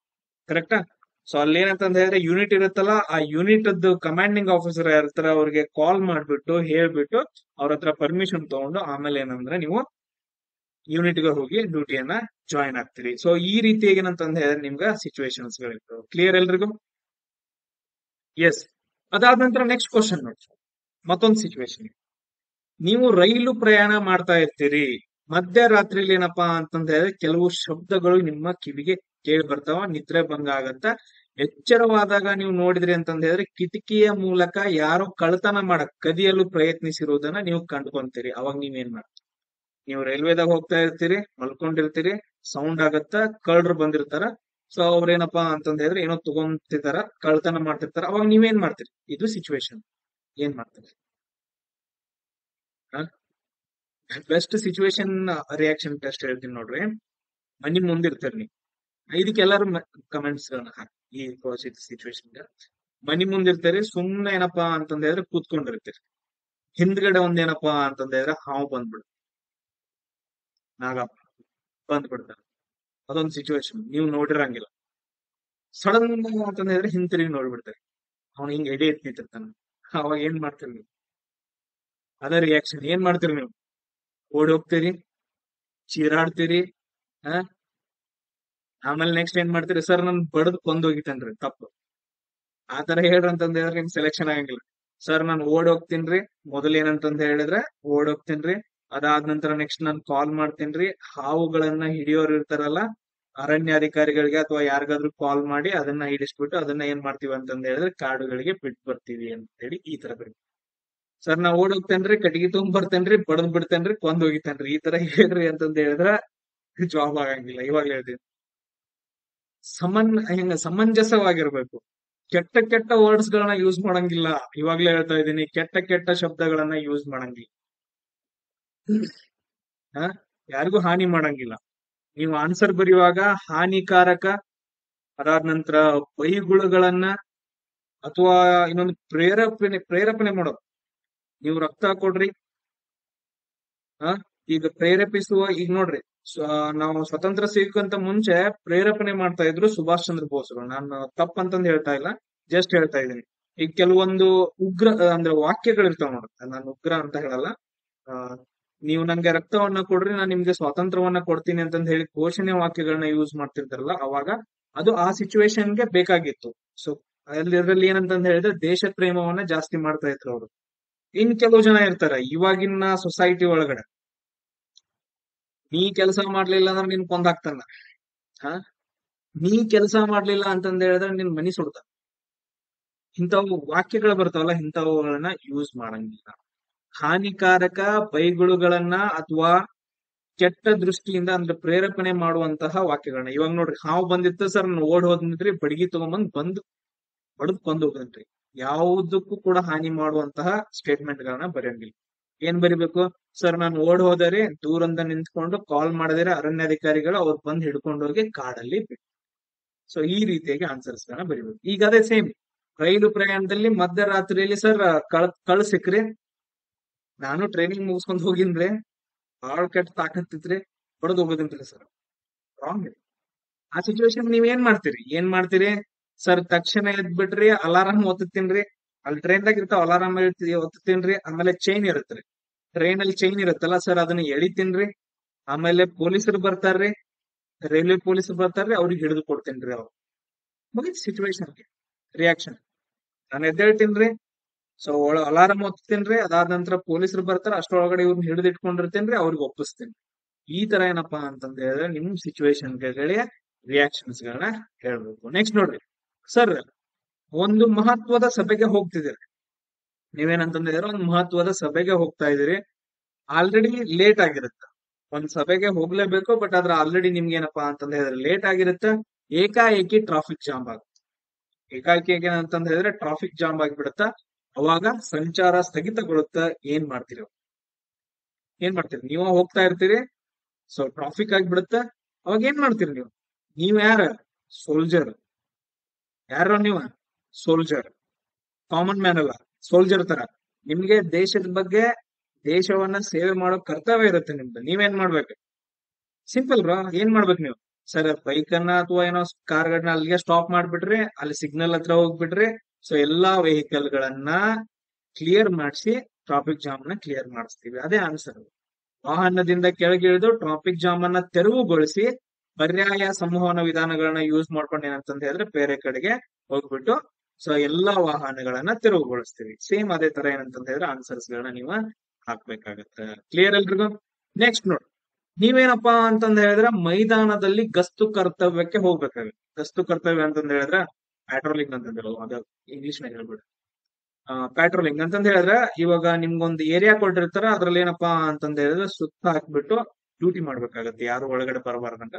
ಕರೆಕ್ಟಾ? ಸೊ ಅಲ್ಲಿ ಏನಂತಂದ ಹೇಳಿದ್ರೆ ಯೂನಿಟ್ ಇರುತ್ತಲ್ಲ, ಆ ಯೂನಿಟ್ ಕಮಾಂಡಿಂಗ್ ಆಫೀಸರ್ ಯಾರಿರ್ತಾರ ಅವ್ರಿಗೆ ಕಾಲ್ ಮಾಡ್ಬಿಟ್ಟು ಹೇಳ್ಬಿಟ್ಟು ಅವ್ರ ಹತ್ರ ಪರ್ಮಿಷನ್ ತಗೊಂಡು ಆಮೇಲೆ ಏನಂದ್ರೆ ನೀವು ಯೂನಿಟ್ಗೆ ಹೋಗಿ ಡ್ಯೂಟಿಯನ್ನ ಜಾಯಿನ್ ಆಗ್ತೀರಿ. ಸೊ ಈ ರೀತಿಯಾಗಿ ಏನಂತಂದ ಹೇಳಿದ್ರೆ ನಿಮ್ಗೆ ಸಿಚುವೇಶನ್ಸ್ ಗಳಿರ್ತವೆ. ಕ್ಲಿಯರ್ ಎಲ್ರಿಗೂ? ಎಸ್. ಅದಾದ ನಂತರ ನೆಕ್ಸ್ಟ್ ಕ್ವಶನ್ ನೋಡಿ, ಮತ್ತೊಂದು ಸಿಚುವೇಶನ್. ನೀವು ರೈಲು ಪ್ರಯಾಣ ಮಾಡ್ತಾ ಇರ್ತೀರಿ, ಮಧ್ಯರಾತ್ರಿಲಿ ಏನಪ್ಪಾ ಅಂತಂದ ಹೇಳಿದ್ರೆ ಕೆಲವು ಶಬ್ದಗಳು ನಿಮ್ಮ ಕಿವಿಗೆ ಕೇಳಿ ಬರ್ತಾವ, ನಿದ್ರೆ ಭಂಗ ಆಗತ್ತ. ಎಚ್ಚರವಾದಾಗ ನೀವು ನೋಡಿದ್ರಿ ಅಂತಂದ ಹೇಳಿದ್ರೆ ಕಿಟಕಿಯ ಮೂಲಕ ಯಾರೋ ಕಳ್ತನ ಮಾಡಕ್ ಕದಿಯಲು ಪ್ರಯತ್ನಿಸಿರುವುದನ್ನ ನೀವು ಕಂಡುಕೊಂತೀರಿ. ಅವಾಗ ನೀವೇನ್ ಮಾಡ್ತೀರಿ? ನೀವು ರೈಲ್ವೆದಾಗ ಹೋಗ್ತಾ ಇರ್ತೀರಿ, ಮಲ್ಕೊಂಡಿರ್ತೀರಿ, ಸೌಂಡ್ ಆಗತ್ತ, ಕಳ್ಳರು ಬಂದಿರ್ತಾರ. ಸೊ ಅವ್ರೇನಪ್ಪಾ ಅಂತಂದ ಹೇಳಿದ್ರೆ ಏನೋ ತಗೊಂತಿರ್ತಾರ, ಕಳ್ತನ ಮಾಡ್ತಿರ್ತಾರ. ಅವಾಗ ನೀವೇನ್ ಮಾಡ್ತೀರಿ? ಇದು ಸಿಚುವೇಶನ್. ಏನ್ ಮಾಡ್ತೀರಿ? ಬೆಸ್ಟ್ ಸಿಚುವೇಶನ್ ರಿಯಾಕ್ಷನ್ ಟೆಸ್ಟ್ ಹೇಳ್ತೀನಿ ನೋಡ್ರಿ. ಮನಿ ಮುಂದಿರ್ತೀರಿ ನೀವು, ಇದಕ್ಕೆ ಎಲ್ಲಾರು ಕಮೆಂಟ್ಸ್ ಗಳನ್ನ ಹಾಕಿ. ಈ ಸಿಚುವೇಶನ್ ಮನಿ ಮುಂದಿರ್ತೀರಿ, ಸುಮ್ನೆ ಏನಪ್ಪಾ ಅಂತಂದ ಹೇಳಿದ್ರೆ ಕೂತ್ಕೊಂಡಿರ್ತೀರಿ. ಹಿಂದ್ಗಡೆ ಒಂದೇನಪ್ಪಾ ಅಂತಂದ ಹೇಳಿದ್ರೆ ಹಾವು ಬಂದ್ಬಿಡು, ನಾಗಪ್ಪ ಬಂದ್ಬಿಡ್ತಾನೆ. ಅದೊಂದು ಸಿಚುವೇಶನ್, ನೀವು ನೋಡಿರಂಗಿಲ್ಲ. ಸಡನ್ ಅಂತಂದ ಹೇಳಿದ್ರೆ ಹಿಂತಿರುಗಿ ನೋಡ್ಬಿಡ್ತಾರೆ, ಅವ್ನು ಹಿಂಗ್ ಎಡೆ ಎತ್ತಿ ನಿಂತಿರ್ತಾನ. ಅವಾಗ ಏನ್ ಮಾಡ್ತೀರಿ ನೀವು? ಅದ ರಿಯಾಕ್ಷನ್. ಏನ್ ಮಾಡ್ತೀರಿ ನೀವು? ಓಡಿ ಹೋಗ್ತೀರಿ, ಚೀರಾಡ್ತೀರಿ, ಆ ಆಮೇಲೆ ನೆಕ್ಸ್ಟ್ ಏನ್ ಮಾಡ್ತೀರಿ? ಸರ್ ನನ್ ಬಡದ್ ಕೊಂದೋಗಿತ್ತೇನ್ರಿ, ತಪ್ಪು. ಆತರ ಹೇಳ್ರಿ ಅಂತಂದ ಹೇಳಿದ್ರೆ ನಿಮ್ ಸೆಲೆಕ್ಷನ್ ಆಗಂಗಿಲ್ಲ. ಸರ್ ನಾನು ಓಡ್ ಹೋಗ್ತೀನ್ರಿ, ಮೊದಲ್ ಏನಂತಂದ ಹೇಳಿದ್ರೆ ಓಡ್ ಹೋಗ್ತೀನ್ರಿ, ಅದಾದ ನಂತರ ನೆಕ್ಸ್ಟ್ ನಾನು ಕಾಲ್ ಮಾಡ್ತೀನ್ರಿ, ಹಾವುಗಳನ್ನ ಹಿಡಿಯೋರು ಇರ್ತಾರಲ್ಲ ಅರಣ್ಯಾಧಿಕಾರಿಗಳಿಗೆ ಅಥವಾ ಯಾರಿಗಾದ್ರೂ ಕಾಲ್ ಮಾಡಿ ಅದನ್ನ ಹಿಡಿಸ್ಬಿಟ್ಟು ಅದನ್ನ ಏನ್ ಮಾಡ್ತೀವಿ ಅಂತಂದ ಹೇಳಿದ್ರೆ ಕಾಡುಗಳಿಗೆ ಬಿಟ್ಟು ಬರ್ತೀವಿ ಅಂತ ಹೇಳಿ ಈ ತರ ಬರೀ. ಸರ್ ನಾ ಓಡ್ ಹೋಗ್ತೇನ್ರಿ, ಕಟ್ಟಿಗೆ ತಗೊಂಡ್ ಬರ್ತೇನ್ರಿ, ಬಡದ್ ಬಿಡ್ತೇನ್ರಿ, ಕೊಂದ್ ಹೋಗಿತೇನ್ರಿ, ಈ ತರ ಹೇಳ್ರಿ ಅಂತಂದ ಹೇಳಿದ್ರ ಜಾಬ್ ಆಗಂಗಿಲ್ಲ. ಇವಾಗ ಹೇಳ್ತೀನಿ, ಸಮಂಜಸವಾಗಿರ್ಬೇಕು. ಕೆಟ್ಟ ಕೆಟ್ಟ ವರ್ಡ್ಸ್ ಗಳನ್ನ ಯೂಸ್ ಮಾಡಂಗಿಲ್ಲ. ಇವಾಗ್ಲೇ ಹೇಳ್ತಾ ಇದ್ದೀನಿ, ಕೆಟ್ಟ ಕೆಟ್ಟ ಶಬ್ದಗಳನ್ನ ಯೂಸ್ ಮಾಡಂಗಿಲ್ಲ. ಯಾರಿಗೂ ಹಾನಿ ಮಾಡಂಗಿಲ್ಲ. ನೀವು ಆನ್ಸರ್ ಬರೆಯುವಾಗ ಹಾನಿಕಾರಕ, ಅದಾದ ನಂತರ ಬೈಗುಳಗಳನ್ನ ಅಥವಾ ಇನ್ನೊಂದು ಪ್ರೇರೇಪಣೆ ಮಾಡೋದು. ನೀವು ರಕ್ತ ಕೊಡ್ರಿ, ಈಗ ಪ್ರೇರೇಪಿಸುವ, ಈಗ ನೋಡ್ರಿ, ನಾವು ಸ್ವತಂತ್ರ ಸಿಗಕ್ಕಂತ ಮುಂಚೆ ಪ್ರೇರೇಪಣೆ ಮಾಡ್ತಾ ಇದ್ರು ಸುಭಾಷ್ ಚಂದ್ರ ಬೋಸ್ರು. ನಾನು ತಪ್ಪಂತಂದ್ ಹೇಳ್ತಾ ಇಲ್ಲ, ಜಸ್ಟ್ ಹೇಳ್ತಾ ಇದ್ದೀನಿ. ಈಗ ಕೆಲವೊಂದು ಉಗ್ರ ಅಂದ್ರೆ ವಾಕ್ಯಗಳಿರ್ತಾವ ನೋಡ್ರಿ, ನಾನು ಉಗ್ರ ಅಂತ ಹೇಳಲ್ಲ. ನೀವು ನಂಗೆ ರಕ್ತವನ್ನ ಕೊಡ್ರಿ, ನಾನು ನಿಮ್ಗೆ ಸ್ವಾತಂತ್ರ್ಯವನ್ನ ಕೊಡ್ತೀನಿ ಅಂತಂದ್ ಹೇಳಿ ಘೋಷಣೆ ವಾಕ್ಯಗಳನ್ನ ಯೂಸ್ ಮಾಡ್ತಿರ್ತಾರಲ್ಲ, ಅವಾಗ ಅದು ಆ ಸಿಚುವೇಶನ್ಗೆ ಬೇಕಾಗಿತ್ತು. ಸೊ ಅದ್ರಲ್ಲಿ ಏನಂತಂದ್ ಹೇಳಿದ್ರೆ ದೇಶ ಪ್ರೇಮವನ್ನ ಜಾಸ್ತಿ ಮಾಡ್ತಾ ಇದ್ರು ಅವರು. ಇನ್ ಕೆಲವು ಜನ ಇರ್ತಾರ ಇವಾಗಿನ ಸೊಸೈಟಿ ಒಳಗಡೆ, ನೀ ಕೆಲಸ ಮಾಡ್ಲಿಲ್ಲ ಅಂದ್ರೆ ನಿನ್ ಕೊಂದಾಕ್ತಾನ, ನೀ ಕೆಲಸ ಮಾಡ್ಲಿಲ್ಲ ಅಂತಂದ ಹೇಳಿದ್ರೆ ನಿನ್ ಮನಿ ಸುಡ್ತಾನ. ಇಂಥವು ವಾಕ್ಯಗಳು ಬರ್ತಾವಲ್ಲ, ಇಂಥವುಗಳನ್ನ ಯೂಸ್ ಮಾಡಂಗಿಲ್ಲ. ಹಾನಿಕಾರಕ ಬೈಗುಳುಗಳನ್ನ ಅಥವಾ ಕೆಟ್ಟ ದೃಷ್ಟಿಯಿಂದ ಅಂದ್ರೆ ಪ್ರೇರೇಪಣೆ ಮಾಡುವಂತಹ ವಾಕ್ಯಗಳನ್ನ, ಇವಾಗ ನೋಡ್ರಿ, ಹಾವು ಬಂದಿತ್ತು ಸರ್, ನಾನು ಓಡ್ ಹೋದ್ನಿದ್ರಿ, ಬಡಗಿ ತಗೊಂಬಂದ್ ಬಡದ್ ಕೊಂದ್ ಹೋಗಂತ್ರಿ. ಯಾವುದಕ್ಕೂ ಕೂಡ ಹಾನಿ ಮಾಡುವಂತಹ ಸ್ಟೇಟ್ಮೆಂಟ್ ಗಳನ್ನ ಬರೆಯಂಗಿಲ್ಲ. ಏನ್ ಬರಿಬೇಕು? ಸರ್ ನಾನು ಓಡ್ ಹೋದರೆ ದೂರಿಂದ ನಿಂತ್ಕೊಂಡು ಕಾಲ್ ಮಾಡಿದರೆ ಅರಣ್ಯಾಧಿಕಾರಿಗಳು ಅವ್ರು ಬಂದ್ ಹಿಡ್ಕೊಂಡು ಹೋಗಿ ಕಾಡಲ್ಲಿ ಬಿಟ್ಟು. ಸೊ ಈ ರೀತಿಯಾಗಿ ಆನ್ಸರ್ಸ್ ಗಳನ್ನ ಬರಿಬೇಕು. ಈಗ ಅದೇ ಸೇಮ್ ರೈಲು ಪ್ರಯಾಣದಲ್ಲಿ ಮಧ್ಯರಾತ್ರಿಯಲ್ಲಿ ಸರ್ ಕಳ್ ಸಿಕ್ರಿ, ನಾನು ಟ್ರೈನಿಂಗ್ ಮುಗಿಸ್ಕೊಂಡ್ ಹೋಗಿನ್ರಿ, ಬಾಳ್ ಕೆಟ್ಟ ತಾಕತ್ತಿತ್ರಿ, ಹೊಡೆದು ಹೋಗೋದಿನ್ರಿ ಸರ್. ರಾಂಗ್. ಆ ಸಿಚುವೇಶನ್ ನೀವ್ ಏನ್ ಮಾಡ್ತೀರಿ? ಸರ್ ತಕ್ಷಣ ಎದ್ಬಿಟ್ರಿ, ಅಲಾರಾಮ್ ಒತ್ತುತ್ತೀನ್ರಿ, ಅಲ್ಲಿ ಟ್ರೈನ್ದಾಗ ಇರ್ತಾವ ಅಲಾರಾಮ್ ಒತ್ತುತ್ತೀನ್ರಿ, ಆಮೇಲೆ ಚೈನ್ ಇರುತ್ತ್ರಿ, ಟ್ರೈನ್ ಅಲ್ಲಿ ಚೈನ್ ಇರುತ್ತಲ್ಲ ಸರ್, ಅದನ್ನ ಎಳಿತೀನ್ರಿ, ಆಮೇಲೆ ಪೊಲೀಸರು ಬರ್ತಾರ್ರಿ, ರೈಲ್ವೆ ಪೊಲೀಸರು ಬರ್ತಾರ್ರಿ, ಅವ್ರಿಗೆ ಹಿಡಿದು ಕೊಡ್ತೇನ್ರಿ. ಅವ್ರು ಮುಗಿತ್ ಸಿಚುವೇಶನ್ ರಿಯಾಕ್ಷನ್. ನಾನು ಎದ್ದೇಳ್ತೀನ್ರಿ, ಸೊ ಅಲಾರಾಮ್ ಒತ್ತುತ್ತೀನ್ರಿ, ಅದಾದ ನಂತರ ಪೊಲೀಸರು ಬರ್ತಾರ, ಅಷ್ಟೊಳಗಡೆ ಇವ್ರನ್ನ ಹಿಡಿದು ಇಟ್ಕೊಂಡಿರ್ತೇನ್ರಿ, ಅವ್ರಿಗೆ ಒಪ್ಪಿಸ್ತೇನೆ. ಈ ತರ ಏನಪ್ಪಾ ಅಂತಂದ ಹೇಳಿದ್ರೆ ನಿಮ್ ಸಿಚುವೇಶನ್ ಗಳಿಗೆ ರಿಯಾಕ್ಷನ್ಸ್ ಗಳನ್ನ ಹೇಳ್ಬೇಕು. ನೆಕ್ಸ್ಟ್ ನೋಡ್ರಿ, ಸರ್ ಒಂದು ಮಹತ್ವದ ಸಭೆಗೆ ಹೋಗ್ತಿದ್ದೀರಿ, ನೀವೇನಂತಂದ್ರೆ ಒಂದು ಮಹತ್ವದ ಸಭೆಗೆ ಹೋಗ್ತಾ ಇದೀರಿ, ಆಲ್ರೆಡಿ ಲೇಟ್ ಆಗಿರುತ್ತೆ. ಒಂದ್ ಸಭೆಗೆ ಹೋಗ್ಲೇಬೇಕು, ಬಟ್ ಅದ್ರ ಆಲ್ರೆಡಿ ನಿಮ್ಗೆ ಏನಪ್ಪಾ ಅಂತಂದ ಹೇಳಿದ್ರೆ ಲೇಟ್ ಆಗಿರುತ್ತೆ. ಏಕಾಏಕಿ ಟ್ರಾಫಿಕ್ ಜಾಮ್ ಆಗುತ್ತೆ. ಏಕಾಏಕಿ ಏನಂತಂದ ಹೇಳಿದ್ರೆ ಟ್ರಾಫಿಕ್ ಜಾಮ್ ಆಗಿಬಿಡುತ್ತ. ಅವಾಗ ಸಂಚಾರ ಸ್ಥಗಿತಗೊಳ್ಳುತ್ತ. ಏನ್ ಮಾಡ್ತೀರಿ? ನೀವು ಹೋಗ್ತಾ ಇರ್ತೀರಿ, ಸೊ ಟ್ರಾಫಿಕ್ ಆಗಿಬಿಡುತ್ತ. ಅವಾಗ ಏನ್ ಮಾಡ್ತೀರಿ ನೀವು? ನೀವ್ ಯಾರ? ಸೋಲ್ಜರ್. ಯಾರ ನೀವು? ಸೋಲ್ಜರ್. ಕಾಮನ್ ಮ್ಯಾನ್ ಅಲ್ಲ, ಸೋಲ್ಜರ್ ತರ. ನಿಮ್ಗೆ ದೇಶದ ಬಗ್ಗೆ, ದೇಶವನ್ನ ಸೇವೆ ಮಾಡೋ ಕರ್ತವ್ಯ ಇರುತ್ತೆ ನಿಮ್ದು. ನೀವೇನ್ ಮಾಡ್ಬೇಕು? Simple bro. ಏನ್ ಮಾಡ್ಬೇಕು ನೀವು? ಸರ್ ಬೈಕ್ ಅನ್ನ ಅಥವಾ ಏನೋ ಕಾರ್ಗಳನ್ನ ಅಲ್ಲಿಗೆ ಸ್ಟಾಪ್ ಮಾಡ್ಬಿಟ್ರೆ, ಅಲ್ಲಿ ಸಿಗ್ನಲ್ ಹತ್ರ ಹೋಗ್ಬಿಟ್ರೆ, ಸೊ ಎಲ್ಲಾ ವೆಹಿಕಲ್ ಗಳನ್ನ ಕ್ಲಿಯರ್ ಮಾಡಿಸಿ ಟ್ರಾಫಿಕ್ ಜಾಮ್ ನ ಕ್ಲಿಯರ್ ಮಾಡಿಸ್ತೀವಿ. ಅದೇ ಆನ್ಸರ್. ವಾಹನದಿಂದ ಕೆಳಗಿಳಿದು ಟ್ರಾಫಿಕ್ ಜಾಮ್ ಅನ್ನ ತೆರವುಗೊಳಿಸಿ ಪರ್ಯಾಯ ಸಂವಹನ ವಿಧಾನಗಳನ್ನ ಯೂಸ್ ಮಾಡ್ಕೊಂಡು ಏನಂತಂದ ಹೇಳಿದ್ರೆ ಬೇರೆ ಕಡೆಗೆ ಹೋಗ್ಬಿಟ್ಟು ಸೊ ಎಲ್ಲಾ ವಾಹನಗಳನ್ನ ತೆರವುಗೊಳಿಸ್ತೀವಿ. ಸೇಮ್ ಅದೇ ತರ ಏನಂತಂದ ಹೇಳಿದ್ರೆ ಆನ್ಸರ್ಸ್ ಗಳನ್ನ ನೀವು ಹಾಕ್ಬೇಕಾಗತ್ತೆ. ಕ್ಲಿಯರ್ ಎಲ್ರಿಗೂ? ನೆಕ್ಸ್ಟ್ ನೋಡಿ, ನೀವೇನಪ್ಪಾ ಅಂತಂದ ಹೇಳಿದ್ರೆ ಮೈದಾನದಲ್ಲಿ ಗಸ್ತು ಕರ್ತವ್ಯಕ್ಕೆ ಹೋಗ್ಬೇಕಾಗುತ್ತೆ. ಗಸ್ತು ಕರ್ತವ್ಯ ಅಂತಂದ ಹೇಳಿದ್ರೆ ಪ್ಯಾಟ್ರೋಲಿಂಗ್ ಅಂತಂದಿರೋ, ಅದು ಇಂಗ್ಲಿಷ್ ನಾಗ ಹೇಳ್ಬಿಡ್ರಿ. ಪ್ಯಾಟ್ರೋಲಿಂಗ್ ಅಂತಂದ ಹೇಳಿದ್ರೆ ಇವಾಗ ನಿಮ್ಗೊಂದು ಏರಿಯಾ ಕೊಟ್ಟಿರ್ತಾರ, ಅದ್ರಲ್ಲಿ ಏನಪ್ಪಾ ಅಂತಂದ ಹೇಳಿದ್ರೆ ಸುತ್ತ ಹಾಕ್ಬಿಟ್ಟು ಡ್ಯೂಟಿ ಮಾಡ್ಬೇಕಾಗತ್ತೆ, ಯಾರು ಒಳಗಡೆ ಬರಬಾರ್ದಂತ.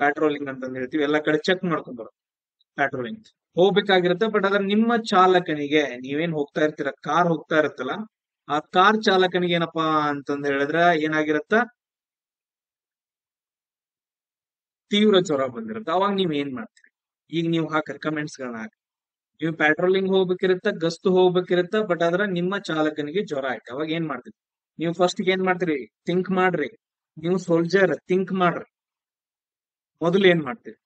ಪ್ಯಾಟ್ರೋಲಿಂಗ್ ಅಂತಂದ ಹೇಳ್ತೀವಿ. ಎಲ್ಲಾ ಕಡೆ ಚೆಕ್ ಮಾಡ್ಕೊಂಡ್ ಬರೋ ಪ್ಯಾಟ್ರೋಲಿಂಗ್ ಹೋಗ್ಬೇಕಾಗಿರುತ್ತೆ. ಬಟ್ ಅದ್ರ ನಿಮ್ಮ ಚಾಲಕನಿಗೆ, ನೀವೇನ್ ಹೋಗ್ತಾ ಇರ್ತೀರ, ಕಾರ್ ಹೋಗ್ತಾ ಇರುತ್ತಲ್ಲ, ಆ ಕಾರ್ ಚಾಲಕನಿಗೆ ಏನಪ್ಪಾ ಅಂತಂದ ಹೇಳಿದ್ರೆ ಏನಾಗಿರುತ್ತ, ತೀವ್ರ ಜ್ವರ ಬಂದಿರುತ್ತೆ. ಅವಾಗ ನೀವ್ ಏನ್ ಮಾಡ್ತೀರಿ? ಈಗ ನೀವು ಹಾಕ್ರಿ ಕಮೆಂಟ್ಸ್ ಗಳನ್ನ ಹಾಕಿ. ನೀವು ಪ್ಯಾಟ್ರೋಲಿಂಗ್ ಹೋಗ್ಬೇಕಿರುತ್ತ, ಗಸ್ತು ಹೋಗ್ಬೇಕಿರುತ್ತ, ಬಟ್ ಆದ್ರ ನಿಮ್ಮ ಚಾಲಕನಿಗೆ ಜ್ವರ ಆಯ್ತು. ಅವಾಗ ಏನ್ ಮಾಡ್ತೀರಿ? ನೀವು ಫಸ್ಟ್ ಏನ್ ಮಾಡ್ತೀರಿ? ಥಿಂಕ್ ಮಾಡ್ರಿ. ನೀವು ಸೋಲ್ಜರ್, ಥಿಂಕ್ ಮಾಡ್ರಿ. ಮೊದಲು ಏನ್ ಮಾಡ್ತೀರಿ?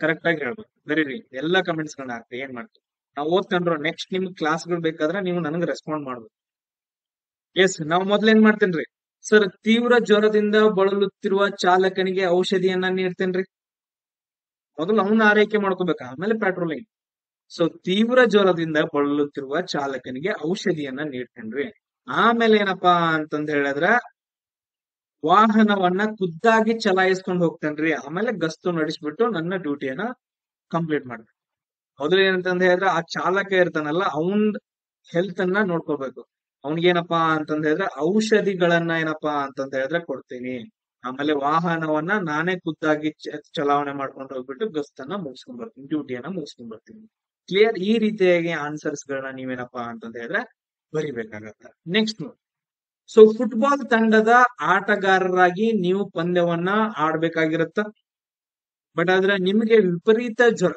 ಕರೆಕ್ಟ್ ಆಗಿ ಹೇಳ್ಬೇಕು. ಬರೀರಿ, ಎಲ್ಲಾ ಕಮೆಂಟ್ಸ್ ಗಳನ್ನ ಹಾಕ್ರಿ. ಏನ್ ಮಾಡ್ತೀರಿ? ನಾವು ಓದ್ಕೊಂಡ್ರು ನೆಕ್ಸ್ಟ್ ನಿಮ್ ಕ್ಲಾಸ್ಗಳು ಬೇಕಾದ್ರೆ ನೀವು ನನಗೆ ರೆಸ್ಪಾಂಡ್ ಮಾಡ್ಬೇಕು. ಎಸ್, ನಾವು ಮೊದ್ಲು ಏನ್ ಮಾಡ್ತೇನ್ರಿ? ಸರ್, ತೀವ್ರ ಜ್ವರದಿಂದ ಬಳಲುತ್ತಿರುವ ಚಾಲಕನಿಗೆ ಔಷಧಿಯನ್ನ ನೀಡ್ತೇನ್ರಿ. ಮೊದಲು ಅವನ ಆರೈಕೆ ಮಾಡ್ಕೋಬೇಕು, ಆಮೇಲೆ ಪ್ಯಾಟ್ರೋಲಿಂಗ್. ಸೊ ತೀವ್ರ ಜ್ವರದಿಂದ ಬಳಲುತ್ತಿರುವ ಚಾಲಕನಿಗೆ ಔಷಧಿಯನ್ನ ನೀಡ್ತೇನ್ರಿ. ಆಮೇಲೆ ಏನಪ್ಪಾ ಅಂತಂದ ಹೇಳಿದ್ರ ವಾಹನವನ್ನ ಖುದ್ದಾಗಿ ಚಲಾಯಿಸ್ಕೊಂಡು ಹೋಗ್ತೇನ್ರಿ. ಆಮೇಲೆ ಗಸ್ತು ನಡೆಸ್ಬಿಟ್ಟು ನನ್ನ ಡ್ಯೂಟಿಯನ್ನ ಕಂಪ್ಲೀಟ್ ಮಾಡ್ತೇನೆ. ಮೊದಲು ಏನಂತಂದ ಹೇಳಿದ್ರೆ ಆ ಚಾಲಕ ಇರ್ತಾನಲ್ಲ, ಅವನ್ ಹೆಲ್ತ್ ಅನ್ನ ನೋಡ್ಕೋಬೇಕು. ಅವನ್ಗೇನಪ್ಪಾ ಅಂತಂದ ಹೇಳಿದ್ರೆ ಔಷಧಿಗಳನ್ನ ಏನಪ್ಪಾ ಅಂತಂದ ಹೇಳಿದ್ರೆ ಕೊಡ್ತೀನಿ. ಆಮೇಲೆ ವಾಹನವನ್ನ ನಾನೇ ಖುದ್ದಾಗಿ ಚಲಾವಣೆ ಮಾಡ್ಕೊಂಡು ಹೋಗ್ಬಿಟ್ಟು ಗಸ್ತನ್ನ ಮುಗಿಸ್ಕೊಂಡ್ ಬರ್ತೀನಿ, ಡ್ಯೂಟಿಯನ್ನ ಮುಗಿಸ್ಕೊಂಡ್ ಬರ್ತೀನಿ. ಕ್ಲಿಯರ್? ಈ ರೀತಿಯಾಗಿ ಆನ್ಸರ್ಸ್ ಗಳನ್ನ ನೀವೇನಪ್ಪಾ ಅಂತಂದ ಹೇಳಿದ್ರೆ ಬರಿಬೇಕಾಗತ್ತ. ನೆಕ್ಸ್ಟ್, ಸೊ ಫುಟ್ಬಾಲ್ ತಂಡದ ಆಟಗಾರರಾಗಿ ನೀವು ಪಂದ್ಯವನ್ನ ಆಡ್ಬೇಕಾಗಿರುತ್ತ. ಬಟ್ ಆದ್ರೆ ನಿಮಗೆ ವಿಪರೀತ ಜ್ವರ,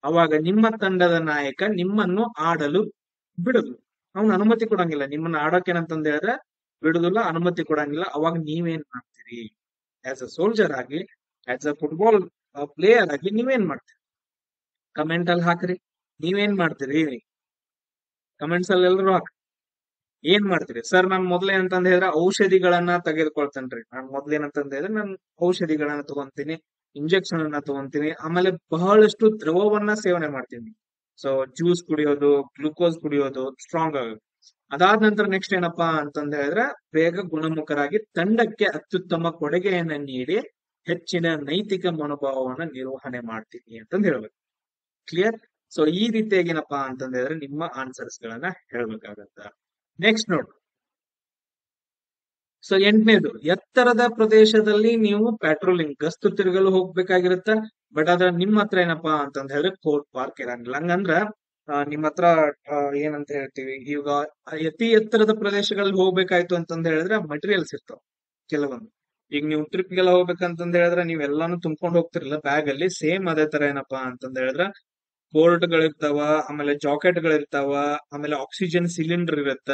ಅವಾಗ ನಿಮ್ಮ ತಂಡದ ನಾಯಕ ನಿಮ್ಮನ್ನು ಆಡಲು ಬಿಡದು. ಅವ್ನು ಅನುಮತಿ ಕೊಡಂಗಿಲ್ಲ. ನಿಮ್ಮನ್ನ ಆಡೋಕೇನಂತಂದ ಹೇಳಿದ್ರೆ ಬಿಡುದಿಲ್ಲ, ಅನುಮತಿ ಕೊಡಂಗಿಲ್ಲ. ಅವಾಗ ನೀವೇನ್ ಮಾಡ್ತೀರಿ? ಆಸ್ ಅ ಸೋಲ್ಜರ್ ಆಗಿ, ಆಸ್ ಅ ಫುಟ್ಬಾಲ್ ಪ್ಲೇಯರ್ ಆಗಿ ನೀವೇನ್ ಮಾಡ್ತೀರಿ? ಕಮೆಂಟ್ ಅಲ್ಲಿ ಹಾಕ್ರಿ. ನೀವೇನ್ ಮಾಡ್ತೀರಿ? ಕಮೆಂಟ್ಸ್ ಅಲ್ಲಿ ಎಲ್ಲರೂ ಹಾಕ್ರಿ. ಏನ್ ಮಾಡ್ತೀರಿ? ಸರ್, ನಾನ್ ಮೊದ್ಲೇ ಅಂತಂದ ಹೇಳಿದ್ರೆ ಔಷಧಿಗಳನ್ನ ತೆಗೆದುಕೊಳ್ತೇನ್ರಿ. ನಾನ್ ಮೊದ್ಲೇನಂತಂದ ಹೇಳಿದ್ರೆ ನಾನು ಔಷಧಿಗಳನ್ನ ತಗೊಂತೀನಿ, ಇಂಜೆಕ್ಷನ್ ಅನ್ನ ತಗೊಂತೀನಿ, ಆಮೇಲೆ ಬಹಳಷ್ಟು ದ್ರವವನ್ನ ಸೇವನೆ ಮಾಡ್ತೀನಿ. ಸೊ ಜ್ಯೂಸ್ ಕುಡಿಯೋದು, ಗ್ಲೂಕೋಸ್ ಕುಡಿಯೋದು, ಸ್ಟ್ರಾಂಗ್ ಆಗೋದು. ಅದಾದ ನಂತರ ನೆಕ್ಸ್ಟ್ ಏನಪ್ಪಾ ಅಂತಂದ ಹೇಳಿದ್ರೆ ಬೇಗ ಗುಣಮುಖರಾಗಿ ತಂಡಕ್ಕೆ ಅತ್ಯುತ್ತಮ ಕೊಡುಗೆಯನ್ನ ನೀಡಿ ಹೆಚ್ಚಿನ ನೈತಿಕ ಮನೋಭಾವವನ್ನ ನಿರ್ವಹಣೆ ಮಾಡ್ತೀನಿ ಅಂತಂದ್ ಹೇಳ್ಬೇಕು. ಕ್ಲಿಯರ್? ಸೊ ಈ ರೀತಿಯಾಗಿ ಏನಪ್ಪಾ ಅಂತಂದ ಹೇಳಿದ್ರೆ ನಿಮ್ಮ ಆನ್ಸರ್ಸ್ ಗಳನ್ನ ಹೇಳ್ಬೇಕಾಗತ್ತ. ನೆಕ್ಸ್ಟ್ ನೋಡ್, ಸೊ 8ನೇದು, ಎತ್ತರದ ಪ್ರದೇಶದಲ್ಲಿ ನೀವು ಪ್ಯಾಟ್ರೋಲಿಂಗ್ ಗಸ್ತು ತಿರುಗಲು ಹೋಗ್ಬೇಕಾಗಿರುತ್ತ. ಬಟ್ ಅದ್ರ ನಿಮ್ ಹತ್ರ ಏನಪ್ಪಾ ಅಂತಂದ ಹೇಳಿದ್ರೆ ಕೋರ್ಟ್ ಪಾರ್ಕ್ ಇರಂಗಿಲ್ಲ. ಹಂಗಂದ್ರ ನಿಮ್ ಹತ್ರ ಏನಂತ ಹೇಳ್ತೀವಿ, ಈಗ ಅತಿ ಎತ್ತರದ ಪ್ರದೇಶಗಳಲ್ಲಿ ಹೋಗ್ಬೇಕಾಯ್ತು ಅಂತಂದ ಹೇಳಿದ್ರೆ ಮಟೀರಿಯಲ್ಸ್ ಇರ್ತಾವ ಕೆಲವೊಂದು. ಈಗ ನೀವು ಟ್ರಿಪ್ ಗೆಲ್ಲ ಹೋಗ್ಬೇಕಂತಂದ ಹೇಳಿದ್ರೆ ನೀವೆಲ್ಲಾನು ತುಂಬ್ಕೊಂಡು ಹೋಗ್ತಿರಲ್ಲ ಬ್ಯಾಗ್ ಅಲ್ಲಿ. ಸೇಮ್ ಅದೇ ತರ ಏನಪ್ಪಾ ಅಂತಂದ ಹೇಳಿದ್ರೆ ಕೋರ್ಟ್ ಗಳಿರ್ತಾವ, ಆಮೇಲೆ ಜಾಕೆಟ್ ಗಳಿರ್ತಾವ, ಆಮೇಲೆ ಆಕ್ಸಿಜನ್ ಸಿಲಿಂಡರ್ ಇರುತ್ತ,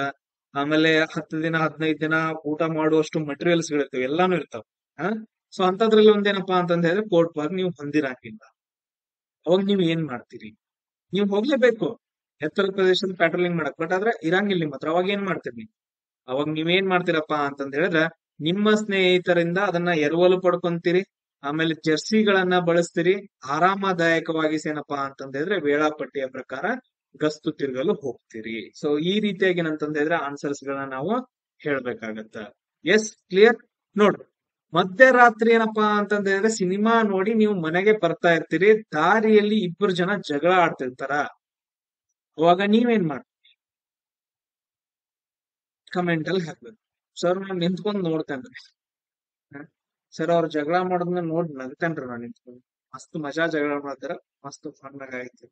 ಆಮೇಲೆ 10 ದಿನ 15 ದಿನ ಊಟ ಮಾಡುವಷ್ಟು ಮಟೀರಿಯಲ್ಸ್ ಗಳಿರ್ತಾವ, ಎಲ್ಲಾನು ಇರ್ತಾವ. ಸೊ ಅಂತದ್ರಲ್ಲಿ ಒಂದೇನಪ್ಪಾ ಅಂತಂದ ಹೇಳಿದ್ರೆ ಕೋರ್ಟ್ ಪಾರ್ಕ್ ನೀವು ಹೊಂದಿರಂಗಿಲ್ಲ. ಅವಾಗ ನೀವ್ ಏನ್ ಮಾಡ್ತೀರಿ? ನೀವು ಹೋಗ್ಲೇಬೇಕು ಎತ್ತರ ಪ್ರದೇಶದ ಪ್ಯಾಟ್ರೋಲಿಂಗ್ ಮಾಡಕ್, ಬಟ್ ಆದ್ರೆ ಇರಂಗಿಲ್ಲ ನಿಮ್ಮ ಹತ್ರ. ಅವಾಗ ಏನ್ ಮಾಡ್ತೀರಿ? ಅವಾಗ ನೀವೇನ್ ಮಾಡ್ತೀರಪ್ಪಾ ಅಂತಂದ ಹೇಳಿದ್ರೆ ನಿಮ್ಮ ಸ್ನೇಹಿತರಿಂದ ಅದನ್ನ ಎರವಲು ಪಡ್ಕೊಂತೀರಿ, ಆಮೇಲೆ ಜರ್ಸಿಗಳನ್ನ ಬಳಸ್ತೀರಿ, ಆರಾಮದಾಯಕವಾಗಿ ಏನಪ್ಪಾ ಅಂತಂದ ಹೇಳಿದ್ರೆ ವೇಳಾಪಟ್ಟಿಯ ಪ್ರಕಾರ ಗಸ್ತು ತಿರುಗಲು ಹೋಗ್ತೀರಿ. ಸೊ ಈ ರೀತಿಯಾಗಿ ಏನಂತಂದ ಹೇಳಿದ್ರೆ ಆನ್ಸರ್ಸ್ ಗಳನ್ನ ನಾವು ಹೇಳ್ಬೇಕಾಗತ್ತ. S, clear? ನೋಡ್ರಿ, ಮಧ್ಯರಾತ್ರಿ ಏನಪ್ಪಾ ಅಂತಂದ ಹೇಳಿದ್ರೆ ಸಿನಿಮಾ ನೋಡಿ ನೀವು ಮನೆಗೆ ಬರ್ತಾ ಇರ್ತೀರಿ, ದಾರಿಯಲ್ಲಿ 2 ಜನ ಜಗಳ ಆಡ್ತಿರ್ತಾರ. ಅವಾಗ ನೀವೇನ್ ಮಾಡ್ತೀರಿ? ಕಮೆಂಟ್ ಅಲ್ಲಿ ಹಾಕ್ಬೇಕು. ಸರ್, ನಾನ್ ನಿಂತ್ಕೊಂಡ್ ನೋಡ್ತೇನ್ರಿ. ಸರ್, ಅವ್ರ ಜಗಳ ಮಾಡೋದನ್ನ ನೋಡಿ ನಗ್ತೇನ್ರಿ ನಾನ್ ನಿಂತ್ಕೊಂಡು. ಮಸ್ತ್ ಮಜಾ ಜಗಳ ಮಾಡ್ತಾರ, ಮಸ್ತ್ ಫನ್ ಆಗೈತಿ.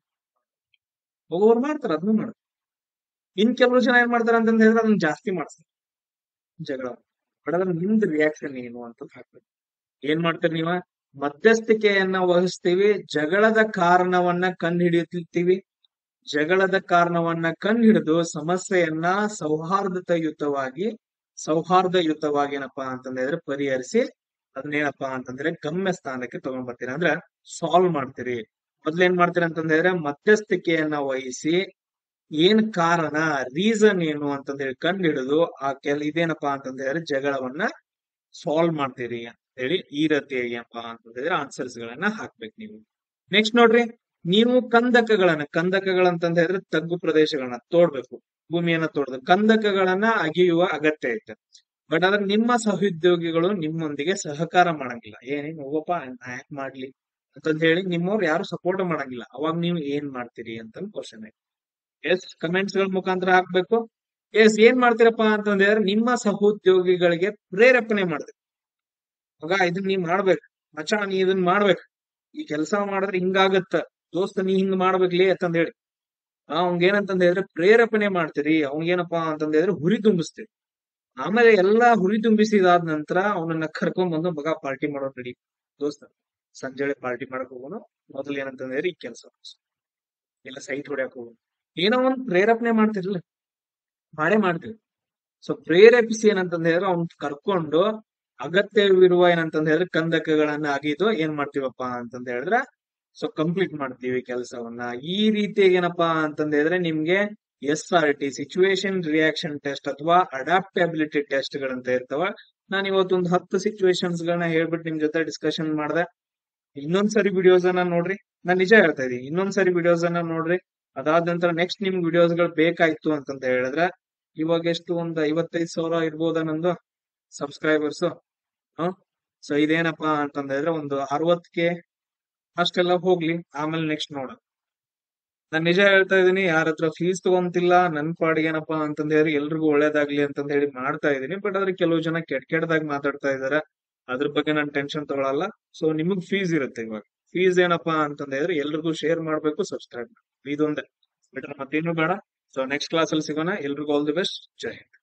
ಒಬ್ಬೊಬ್ರು ಮಾಡ್ತಾರ, ಅದನ್ನು ಮಾಡ್ತಾರೆ. ಇನ್ ಕೆಲವು ಜನ ಏನ್ ಮಾಡ್ತಾರ ಅಂತಂದ ಹೇಳಿದ್ರೆ ಅದನ್ನ ಜಾಸ್ತಿ ಮಾಡ್ತಾರೆ ಜಗಳ. ಬಟ್ ಅದ್ರ ನಿಮ್ದು ರಿಯಾಕ್ಷನ್ ಏನು ಅಂತ ಹಾಕ್ಬೇಕು. ಏನ್ ಮಾಡ್ತೀರಿ ನೀವ? ಮಧ್ಯಸ್ಥಿಕೆಯನ್ನ ವಹಿಸ್ತೀವಿ, ಜಗಳದ ಕಾರಣವನ್ನ ಕಂಡು ಹಿಡಿಯುತ್ತೀವಿ. ಜಗಳದ ಕಾರಣವನ್ನ ಕಂಡು ಹಿಡಿದು ಸಮಸ್ಯೆಯನ್ನ ಸೌಹಾರ್ದಯುತವಾಗಿ ಏನಪ್ಪಾ ಅಂತಂದ್ರೆ ಪರಿಹರಿಸಿ ಅದನ್ನೇನಪ್ಪಾ ಅಂತಂದ್ರೆ ಗಮ್ಯ ಸ್ಥಾನಕ್ಕೆ ತಗೊಂಡ್ ಬರ್ತೀರಿ ಅಂದ್ರೆ ಸಾಲ್ವ್ ಮಾಡ್ತೀರಿ. ಮೊದ್ಲೇನ್ ಮಾಡ್ತೀರಿ ಅಂತಂದ್ರೆ ಮಧ್ಯಸ್ಥಿಕೆಯನ್ನ ವಹಿಸಿ ಏನ್ ಕಾರಣ, ರೀಸನ್ ಏನು ಅಂತಂದ್ ಹೇಳಿ ಕಂಡು ಹಿಡಿದು ಇದೇನಪ್ಪಾ ಅಂತಂದ್ರೆ ಜಗಳವನ್ನ ಸಾಲ್ವ್ ಮಾಡ್ತೀರಿ ಅಂತ ಹೇಳಿ ಈ ರೀತಿ ಏನಪ್ಪಾ ಅಂತಂದ್ರೆ ಆನ್ಸರ್ಸ್ ಗಳನ್ನ ಹಾಕ್ಬೇಕು ನೀವು. ನೆಕ್ಸ್ಟ್ ನೋಡ್ರಿ, ನೀವು ಕಂದಕಗಳಂತಂದ ಹೇಳಿದ್ರೆ ತಗ್ಗು ಪ್ರದೇಶಗಳನ್ನ ತೋಡ್ಬೇಕು, ಭೂಮಿಯನ್ನ ತೋಡದು ಕಂದಕಗಳನ್ನ ಅಗೆಯುವ ಅಗತ್ಯ ಐತೆ. ಬಟ್ ಆದ್ರೆ ನಿಮ್ಮ ಸಹೋದ್ಯೋಗಿಗಳು ನಿಮ್ಮೊಂದಿಗೆ ಸಹಕಾರ ಮಾಡಂಗಿಲ್ಲ. ಏನೇನ್ ಹೋಗಪ್ಪ ನಾ ಯಾಕೆ ಮಾಡ್ಲಿ ಅಂತಂದ ಹೇಳಿ ನಿಮ್ಮವ್ರು ಯಾರು ಸಪೋರ್ಟ್ ಮಾಡಂಗಿಲ್ಲ. ಅವಾಗ ನೀವು ಏನ್ ಮಾಡ್ತೀರಿ ಅಂತ ಕ್ವಶನ್ ಐತಿ. ಎಸ್ ಕಮೆಂಟ್ಸ್ ಗಳ ಮುಖಾಂತರ ಹಾಕ್ಬೇಕು. ಎಸ್ ಏನ್ ಮಾಡ್ತೀರಪ್ಪ ಅಂತಂದ್ರೆ ನಿಮ್ಮ ಸಹೋದ್ಯೋಗಿಗಳಿಗೆ ಪ್ರೇರೇಪಣೆ ಮಾಡ್ಬೇಕು. ಮಗ ಇದನ್ನ ನೀ ಮಾಡ್ಬೇಕು, ಮಚ್ಚ ನೀ ಇದನ್ನ ಮಾಡ್ಬೇಕು, ಈ ಕೆಲಸ ಮಾಡಿದ್ರೆ ಹಿಂಗಾಗತ್ತ, ದೋಸ್ತ ನೀ ಹಿಂಗ್ ಮಾಡ್ಬೇಕ್ಲಿ ಅಂತಂದ ಹೇಳಿ ಅವಂಗೇನಂತಂದ ಹೇಳಿದ್ರೆ ಪ್ರೇರೇಪಣೆ ಮಾಡ್ತೀರಿ. ಅವ್ನಿಗೇನಪ್ಪಾ ಅಂತಂದ ಹೇಳಿದ್ರೆ ಹುರಿ ತುಂಬಿಸ್ತೀರಿ. ಆಮೇಲೆ ಎಲ್ಲಾ ಹುರಿ ತುಂಬಿಸಿದಾದ ನಂತರ ಅವನನ್ನ ಕರ್ಕೊಂಡ್ ಬಂದು ಮಗ ಪಾರ್ಟಿ ಮಾಡೋ ರೆಡಿ ದೋಸ್ತ, ಸಂಜೆ ಪಾರ್ಟಿ ಮಾಡಕ್ ಹೋಗೋನು, ಮೊದಲು ಏನಂತಂದ್ರೆ ಈ ಕೆಲಸ ಇಲ್ಲ ಸೈಟ್ ಹೊಡ್ಯಾಕ್ ಹೋಗೋನು, ಏನೋ ಒಂದ್ ಪ್ರೇರೇಪಣೆ ಮಾಡ್ತಿರ್ಲಿಲ್ಲ, ಮಾಡೇ ಮಾಡ್ತೀವಿ. ಸೊ ಪ್ರೇರೇಪಿಸಿ ಏನಂತಂದ ಹೇಳಿದ್ರೆ ಅವ್ನ್ ಕರ್ಕೊಂಡು ಅಗತ್ಯವಿರುವ ಏನಂತಂದ ಹೇಳಿದ್ರೆ ಕಂದಕಗಳನ್ನ ಅಗಿದು ಏನ್ ಮಾಡ್ತೀವಪ್ಪ ಅಂತಂದ ಹೇಳಿದ್ರೆ ಸೊ ಕಂಪ್ಲೀಟ್ ಮಾಡ್ತೀವಿ ಕೆಲಸವನ್ನ. ಈ ರೀತಿಯಾಗಿ ಏನಪ್ಪಾ ಅಂತಂದ ಹೇಳಿದ್ರೆ ನಿಮ್ಗೆ SRT ಸಿಚುವೇಶನ್ ರಿಯಾಕ್ಷನ್ ಟೆಸ್ಟ್ ಅಥವಾ ಅಡಾಪ್ಟಬಿಲಿಟಿ ಟೆಸ್ಟ್ ಗಳಂತ ಇರ್ತಾವ. ನಾನು ಇವತ್ತೊಂದು 10 ಸಿಚುವೇಶನ್ಸ್ ಗಳನ್ನ ಹೇಳ್ಬಿಟ್ಟು ನಿಮ್ ಜೊತೆ ಡಿಸ್ಕಷನ್ ಮಾಡಿದೆ. ಇನ್ನೊಂದ್ಸರಿ ವಿಡಿಯೋಸ್ ಅನ್ನ ನೋಡ್ರಿ, ನಾನ್ ನಿಜ ಹೇಳ್ತಾ ಇದೀನಿ, ಇನ್ನೊಂದ್ಸರಿ ವಿಡಿಯೋಸ್ ಅನ್ನ ನೋಡ್ರಿ. ಅದಾದ ನಂತರ ನೆಕ್ಸ್ಟ್ ನಿಮ್ ವಿಡಿಯೋಸ್ ಗಳು ಬೇಕಾಯ್ತು ಅಂತಂತ ಹೇಳಿದ್ರೆ ಇವಾಗ ಎಷ್ಟು ಒಂದು 55,000 ಇರ್ಬೋದ ನಂದು ಸಬ್ಸ್ಕ್ರೈಬರ್ಸ್. ಸೊ ಇದೇನಪ್ಪಾ ಅಂತಂದ್ರೆ ಒಂದು 60K ಅಷ್ಟೆಲ್ಲ ಹೋಗ್ಲಿ, ಆಮೇಲೆ ನೆಕ್ಸ್ಟ್ ನೋಡ. ನಾನ್ ನಿಜ ಹೇಳ್ತಾ ಇದೀನಿ, ಯಾರ ಹತ್ರ ಫೀಸ್ ತಗೊಂತಿಲ್ಲ, ನನ್ ಪಾಡಿಗೆ ಏನಪ್ಪಾ ಅಂತಂದ ಹೇಳಿ ಎಲ್ರಿಗೂ ಒಳ್ಳೇದಾಗ್ಲಿ ಅಂತಂದ ಹೇಳಿ ಮಾಡ್ತಾ ಇದೀನಿ. ಬಟ್ ಆದ್ರೆ ಕೆಲವು ಜನ ಕೆಟ್ಟದಾಗ ಮಾತಾಡ್ತಾ ಇದಾರೆ, ಅದ್ರ ಬಗ್ಗೆ ನಾನು ಟೆನ್ಷನ್ ತಗೊಳಲ್ಲ. ಸೊ ನಿಮಗ್ ಫೀಸ್ ಇರುತ್ತೆ. ಇವಾಗ ಫೀಸ್ ಏನಪ್ಪಾ ಅಂತಂದ ಹೇಳಿದ್ರೆ ಎಲ್ರಿಗೂ ಶೇರ್ ಮಾಡ್ಬೇಕು, ಸಬ್ಸ್ಕ್ರೈಬ್ ಮಾಡ್ಬೇಕು, ಇದೊಂದೇ ಬಿಟ್ರೆ ಮತ್ತೇನು ಬೇಡ. ಸೊ ನೆಕ್ಸ್ಟ್ ಕ್ಲಾಸ್ ಅಲ್ಲಿ ಸಿಗೋಣ. ಎಲ್ರಿಗೂ all the best. Jai Hind.